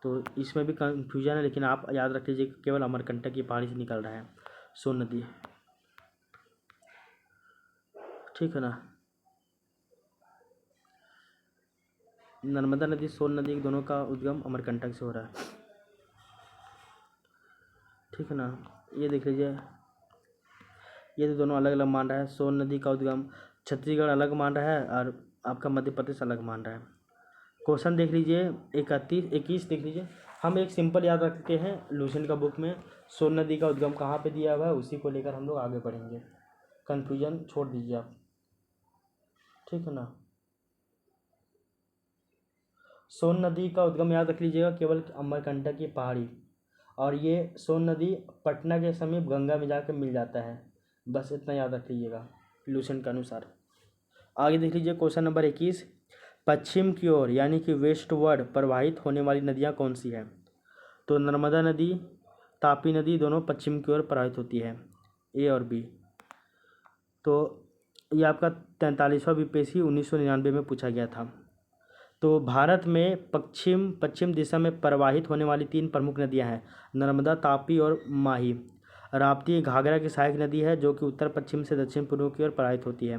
तो इसमें भी कन्फ्यूजन है, लेकिन आप याद रख लीजिए केवल अमरकंटक की पहाड़ी से निकल रहा है सोन नदी। ठीक है ना, नर्मदा नदी सोन नदी दोनों का उद्गम अमरकंटक से हो रहा है। ठीक है ना, ये देख लीजिए, ये तो दोनों अलग अलग मान रहा है। सोन नदी का उद्गम छत्तीसगढ़ अलग मान रहा है और आपका मध्य प्रदेश अलग मान रहा है। क्वेश्चन देख लीजिए 21 देख लीजिए, हम एक सिंपल याद रखते हैं लूसेंट का बुक में सोन नदी का उद्गम कहाँ पे दिया हुआ है, उसी को लेकर हम लोग आगे बढ़ेंगे, कन्फ्यूजन छोड़ दीजिए आप। ठीक है ना, सोन नदी का उद्गम याद रख लीजिएगा केवल अमरकंटक की पहाड़ी, और ये सोन नदी पटना के समीप गंगा में जाकर मिल जाता है, बस इतना याद रख लीजिएगा लूसेंट के अनुसार। आगे देख लीजिए क्वेश्चन नंबर 21, पश्चिम की ओर यानी कि वेस्टवर्ड प्रवाहित होने वाली नदियाँ कौन सी हैं? तो नर्मदा नदी तापी नदी दोनों पश्चिम की ओर प्रवाहित होती है, ए और बी। तो ये आपका 43वां बीपीएससी 1999 में पूछा गया था। तो भारत में पश्चिम दिशा में प्रवाहित होने वाली 3 प्रमुख नदियां हैं, नर्मदा, तापी और माही। राप्ती घाघरा की सहायक नदी है जो कि उत्तर पश्चिम से दक्षिण पूर्व की ओर प्रवाहित होती है।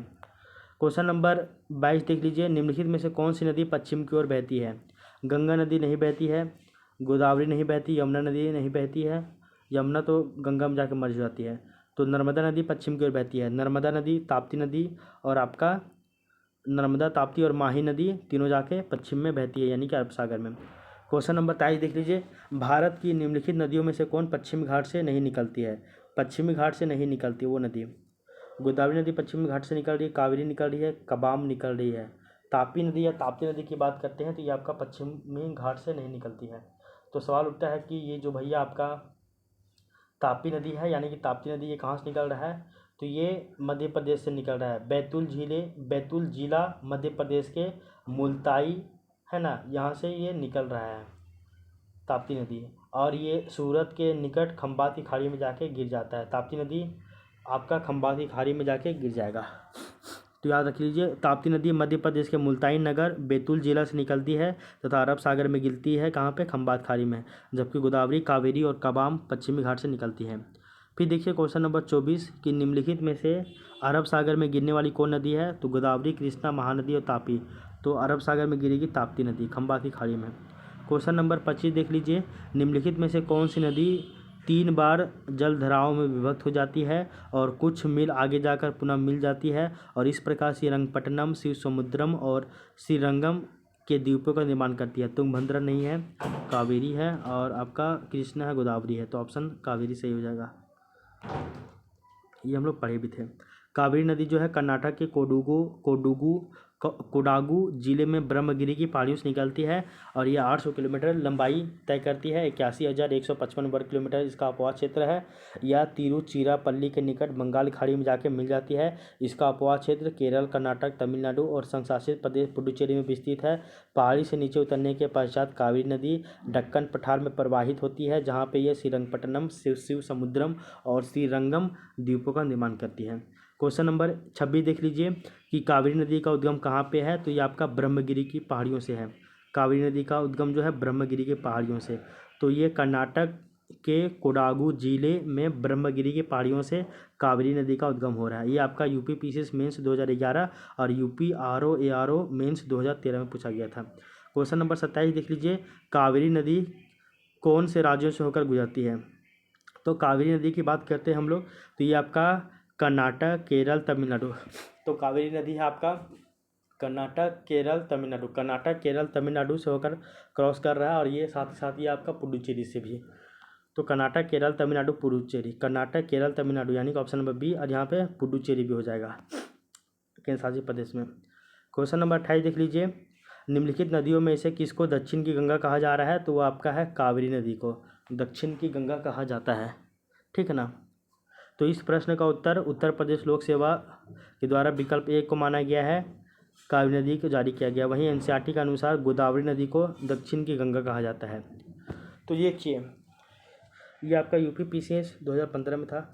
क्वेश्चन नंबर 22 देख लीजिए, निम्नलिखित में से कौन सी नदी पश्चिम की ओर बहती है? गंगा नदी नहीं बहती है, गोदावरी नहीं बहती, यमुना नदी नहीं बहती है, यमुना तो गंगा में जाकर मर जाती है। तो नर्मदा नदी पश्चिम की ओर बहती है। नर्मदा नदी, ताप्ती नदी और आपका नर्मदा, ताप्ती और माही नदी तीनों जाके पश्चिम में बहती है, यानी कि अरब सागर में। क्वेश्चन नंबर 23 देख लीजिए, भारत की निम्नलिखित नदियों में से कौन पश्चिमी घाट से नहीं निकलती है? पश्चिमी घाट से नहीं निकलती वो नदी, गोदावरी नदी पश्चिमी घाट से निकल रही है, कावेरी निकल रही है, कबाम निकल रही है। तापी नदी या ताप्ती नदी की बात करते हैं तो ये आपका पश्चिमी घाट से नहीं निकलती है। तो सवाल उठता है कि ये जो भैया आपका तापी नदी है यानी कि ताप्ती नदी, ये कहाँ से निकल रहा है? तो ये मध्य प्रदेश से निकल रहा है, बैतूल जिला मध्य प्रदेश के मुल्ताई है ना, यहाँ से ये निकल रहा है ताप्ती नदी। और ये सूरत के निकट खंबात की खाड़ी में जाके गिर जाता है। ताप्ती नदी आपका खंबात की खाड़ी में जाके गिर जाएगा। तो याद रख लीजिए, ताप्ती नदी मध्य प्रदेश के मुल्ताई नगर बैतूल जिला से निकलती है तथा अरब सागर में गिरती है, कहाँ पे, खंबात खाड़ी में। जबकि गोदावरी, कावेरी और कबाम पश्चिमी घाट से निकलती है। फिर देखिए क्वेश्चन नंबर 24 कि निम्नलिखित में से अरब सागर में गिरने वाली कौन नदी है? तो गोदावरी, कृष्णा, महानदी और तापी। तो अरब सागर में गिरेगी ताप्ती नदी खंबात की खाड़ी में। क्वेश्चन नंबर 25 देख लीजिए, निम्नलिखित में से कौन सी नदी 3 बार जलधाराओं में विभक्त हो जाती है और कुछ मील आगे जाकर पुनः मिल जाती है, और इस प्रकार श्रीरंगपट्टनम, शिवसमुद्रम और श्रीरंगम के द्वीपों का निर्माण करती है? तुंगभद्रा नहीं है, कावेरी है, और आपका कृष्णा है, गोदावरी है। तो ऑप्शन कावेरी सही हो जाएगा। ये हम लोग पढ़े भी थे। कावेरी नदी जो है कर्नाटक के कोडागू जिले में ब्रह्मगिरी की पहाड़ियों से निकलती है और ये 800 किलोमीटर लंबाई तय करती है। 81,155 वर्ग किलोमीटर इसका अपवाह क्षेत्र है। यह तिरुचिरापल्ली के निकट बंगाल खाड़ी में जाके मिल जाती है। इसका अपवाह क्षेत्र केरल, कर्नाटक, तमिलनाडु और संशासित प्रदेश पुडुचेरी में विस्तृत है। पहाड़ी से नीचे उतरने के पश्चात कावेरी नदी दक्कन पठार में प्रवाहित होती है, जहाँ पे यह श्रीरंगपट्टनम, शिवसमुद्रम और श्रीरंगम द्वीपों का निर्माण करती है। क्वेश्चन नंबर 26 देख लीजिए कि कावेरी नदी का उद्गम कहाँ पे है? तो ये आपका ब्रह्मगिरी की पहाड़ियों से है। कावेरी नदी का उद्गम जो है ब्रह्मगिरी के पहाड़ियों से। तो ये कर्नाटक के कोडागू जिले में ब्रह्मगिरी की पहाड़ियों से कावेरी नदी का उद्गम हो रहा है। ये आपका यूपी पीसीएस मेंस 2011 और यूपी आरओ मेंस 2013 में पूछा गया था। क्वेश्चन नंबर 27 देख लीजिए, कावेरी नदी कौन से राज्यों से होकर गुजरती है? तो कावेरी नदी की बात करते हैं हम लोग, तो ये आपका कर्नाटक, केरल, तमिलनाडु। तो कावेरी नदी है आपका कर्नाटक, केरल, तमिलनाडु से होकर क्रॉस कर रहा है, और ये साथ ही साथ ये आपका पुडुचेरी से भी। तो कर्नाटक, केरल, तमिलनाडु, पुडुचेरी, कर्नाटक, केरल, तमिलनाडु, यानी कि ऑप्शन नंबर बी, और यहाँ पे पुडुचेरी भी हो जाएगा केंद्र शासित प्रदेश में। क्वेश्चन नंबर 28 देख लीजिए, निम्नलिखित नदियों में से किसको दक्षिण की गंगा कहा जा रहा है? तो वो आपका है कावेरी नदी को दक्षिण की गंगा कहा जाता है। ठीक है ना। तो इस प्रश्न का उत्तर उत्तर प्रदेश लोक सेवा के द्वारा विकल्प 1 को माना गया है, कावेरी नदी को जारी किया गया। वहीं एनसीईआरटी के अनुसार गोदावरी नदी को दक्षिण की गंगा कहा जाता है। तो ये देखिए, ये आपका यूपी पीसीएस 2015 में था।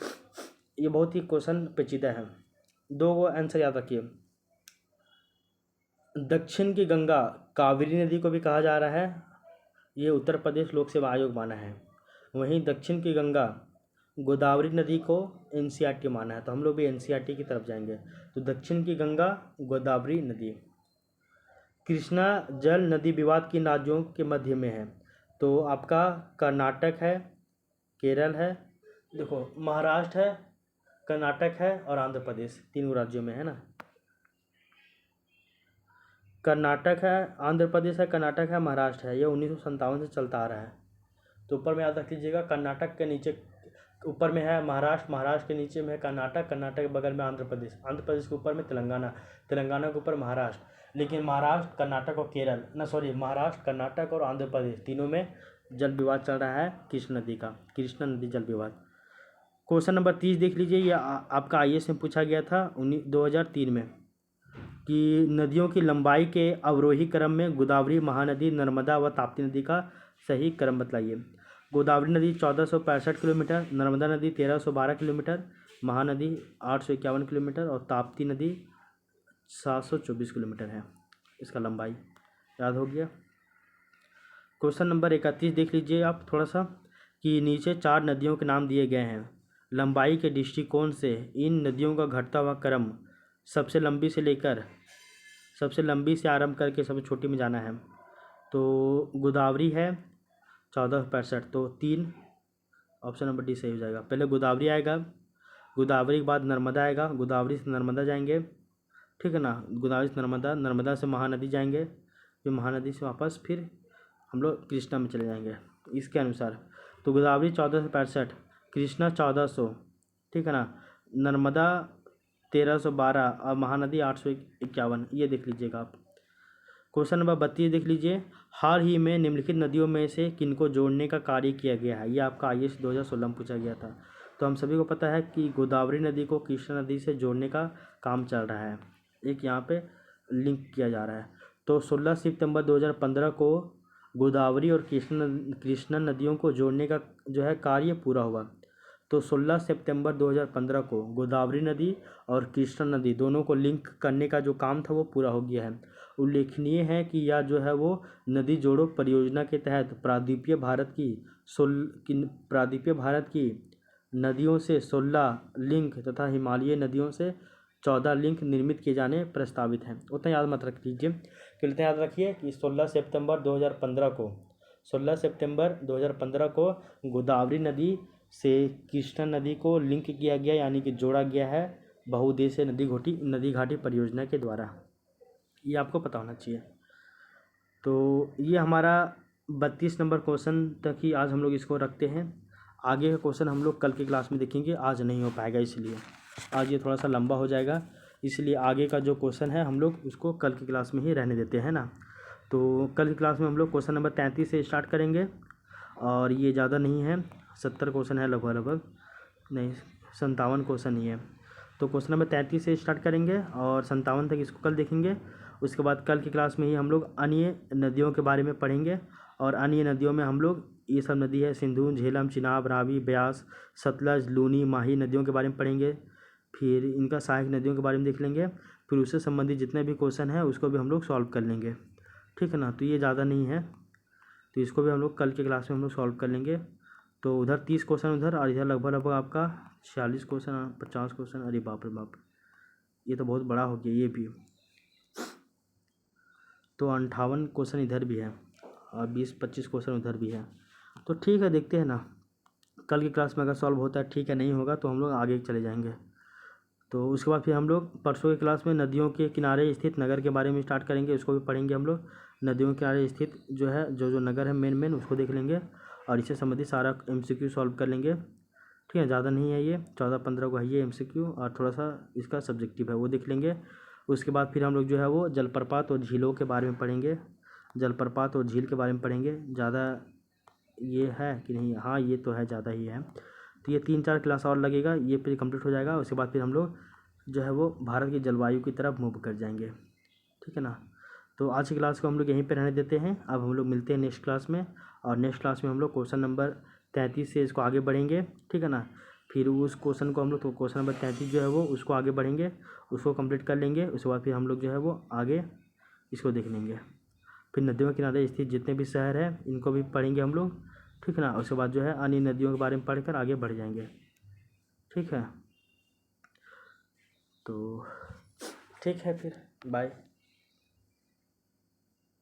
ये बहुत ही क्वेश्चन पेचीदा है, 2 आंसर याद रखिए। दक्षिण की गंगा कावेरी नदी को भी कहा जा रहा है, ये उत्तर प्रदेश लोक सेवा आयोग माना है। वहीं दक्षिण की गंगा गोदावरी नदी को एनसीईआरटी माना है, तो हम लोग भी एनसीईआरटी की तरफ जाएंगे। तो दक्षिण की गंगा गोदावरी नदी। कृष्णा जल नदी विवाद किन राज्यों के मध्य में है? तो आपका कर्नाटक है, केरल है, देखो महाराष्ट्र है, कर्नाटक है और आंध्र प्रदेश, 3 राज्यों में है ना। कर्नाटक है, आंध्र प्रदेश है, कर्नाटक है, महाराष्ट्र है। ये 1957 से चलता आ रहा है। तो ऊपर में याद रख लीजिएगा, कर्नाटक के नीचे ऊपर में है महाराष्ट्र, महाराष्ट्र के नीचे में है कर्नाटक, कर्नाटक के बगल में आंध्र प्रदेश, आंध्र प्रदेश के ऊपर में तेलंगाना, तेलंगाना के ऊपर महाराष्ट्र। लेकिन महाराष्ट्र, कर्नाटक और केरल महाराष्ट्र, कर्नाटक और आंध्र प्रदेश तीनों में जल विवाद चल रहा है कृष्णा नदी का, कृष्णा नदी जल विवाद। क्वेश्चन नंबर 30 देख लीजिए, ये आपका आईएएस में पूछा गया था 2003 में कि नदियों की लंबाई के अवरोही क्रम में गोदावरी, महानदी, नर्मदा व ताप्ती नदी का सही क्रम बतलाइए। गोदावरी नदी 1465 किलोमीटर, नर्मदा नदी 1312 किलोमीटर, महानदी 851 किलोमीटर और ताप्ती नदी 724 किलोमीटर है इसका लंबाई। याद हो गया। क्वेश्चन नंबर 31 देख लीजिए आप थोड़ा सा, कि नीचे 4 नदियों के नाम दिए गए हैं। लंबाई के दृष्टिकोण से इन नदियों का घटता हुआ क्रम सबसे लंबी से आरंभ करके सबसे छोटी में जाना है। तो गोदावरी है 1465, तो 3, ऑप्शन नंबर डी सही हो जाएगा। पहले गोदावरी आएगा, गोदावरी के बाद नर्मदा आएगा, गोदावरी से नर्मदा जाएंगे, ठीक है ना। गोदावरी से नर्मदा, नर्मदा से महानदी जाएंगे, फिर महानदी से वापस फिर हम लोग कृष्णा में चले जाएंगे इसके अनुसार। तो गोदावरी 1465, कृष्णा 1400, ठीक है ना, नर्मदा 1312 और महानदी 851। ये देख लीजिएगा आप। क्वेश्चन नंबर 32 देख लीजिए, हाल ही में निम्नलिखित नदियों में से किनको जोड़ने का कार्य किया गया है? ये आपका आईएएस 2016 में पूछा गया था। तो हम सभी को पता है कि गोदावरी नदी को कृष्णा नदी से जोड़ने का काम चल रहा है, एक यहाँ पे लिंक किया जा रहा है। तो 16 सितंबर 2015 को गोदावरी और कृष्णा नदियों को जोड़ने का जो है कार्य पूरा हुआ। तो 16 सितंबर 2015 को गोदावरी नदी और कृष्णा नदी दोनों को लिंक करने का जो काम था वो पूरा हो गया है। उल्लेखनीय है कि यह जो है वो नदी जोड़ो परियोजना के तहत प्रायद्वीपीय भारत की नदियों से 16 लिंक तथा हिमालयी नदियों से 14 लिंक निर्मित किए जाने प्रस्तावित हैं। उतना याद मत रख लीजिए, कि उतना याद रखिए कि 16 सितंबर 2015 को गोदावरी नदी से कृष्णा नदी को लिंक किया गया, यानी कि जोड़ा गया है बहुउद्देशीय नदी घाटी परियोजना के द्वारा। ये आपको पता होना चाहिए। तो ये हमारा 32 नंबर क्वेश्चन तक ही आज हम लोग इसको रखते हैं। आगे का क्वेश्चन हम लोग कल की क्लास में देखेंगे, आज नहीं हो पाएगा, इसलिए आज ये थोड़ा सा लंबा हो जाएगा, इसलिए आगे का जो क्वेश्चन है हम लोग उसको कल की क्लास में ही रहने देते हैं ना। तो कल की क्लास में हम लोग क्वेश्चन नंबर 33 से स्टार्ट करेंगे, और ये ज़्यादा नहीं है, 70 क्वेश्चन है लगभग नहीं 57 क्वेश्चन ही है। तो क्वेश्चन नंबर 33 से स्टार्ट करेंगे और 57 तक इसको कल देखेंगे। उसके बाद कल की क्लास में ही हम लोग अन्य नदियों के बारे में पढ़ेंगे, और अन्य नदियों में हम लोग ये सब नदी है सिंधु, झेलम, चिनाब, रावी, ब्यास, सतलज, लूनी, माही नदियों के बारे में पढ़ेंगे। फिर इनका सहायक नदियों के बारे में देख लेंगे। फिर उससे संबंधित जितने भी क्वेश्चन हैं उसको भी हम लोग सॉल्व कर लेंगे, ठीक है ना। तो ये ज़्यादा नहीं है, तो इसको भी हम लोग कल के क्लास में हम लोग सॉल्व कर लेंगे। तो उधर 30 क्वेश्चन उधर, और इधर लगभग आपका 46 क्वेश्चन 50 क्वेश्चन। अरे बाप रे बाप, ये तो बहुत बड़ा हो गया ये भी। तो 58 क्वेश्चन इधर भी है और 20-25 क्वेश्चन उधर भी है। तो ठीक है, देखते हैं ना कल की क्लास में अगर सॉल्व होता है ठीक है, नहीं होगा तो हम लोग आगे चले जाएंगे। तो उसके बाद फिर हम लोग परसों की क्लास में नदियों के किनारे स्थित नगर के बारे में स्टार्ट करेंगे, उसको भी पढ़ेंगे हम लोग। नदियों के किनारे स्थित जो है जो नगर है मेन उसको देख लेंगे, और इससे संबंधित सारा MCQ सॉल्व कर लेंगे, ठीक है। ज़्यादा नहीं है, ये 14-15 को है ये MCQ, और थोड़ा सा इसका सब्जेक्टिव है वो देख लेंगे। उसके बाद फिर हम लोग जो है वो जलप्रपात और झीलों के बारे में पढ़ेंगे, जलप्रपात और झील के बारे में पढ़ेंगे। ज़्यादा ये है कि नहीं, हाँ ये तो है, ज़्यादा ही है। तो ये 3-4 क्लास और लगेगा, ये फिर कंप्लीट हो जाएगा। उसके बाद फिर हम लोग जो है वो भारत की जलवायु की तरफ मूव कर जाएंगे, ठीक है ना। तो आज की क्लास को हम लोग यहीं पे रहने देते हैं। अब हम लोग मिलते हैं नेक्स्ट क्लास में, और नेक्स्ट क्लास में हम लोग क्वेश्चन नंबर 33 से इसको आगे बढ़ेंगे, ठीक है ना। फिर उस क्वेश्चन को हम लोग, तो क्वेश्चन नंबर 33 जो है वो उसको आगे बढ़ेंगे, उसको कंप्लीट कर लेंगे। उसके बाद फिर हम लोग जो है वो आगे इसको देख लेंगे। फिर नदियों के किनारे स्थित जितने भी शहर हैं इनको भी पढ़ेंगे हम लोग, ठीक है ना। उसके बाद जो है अन्य नदियों के बारे में पढ़कर आगे बढ़ जाएंगे, ठीक है। तो ठीक है, फिर बाय।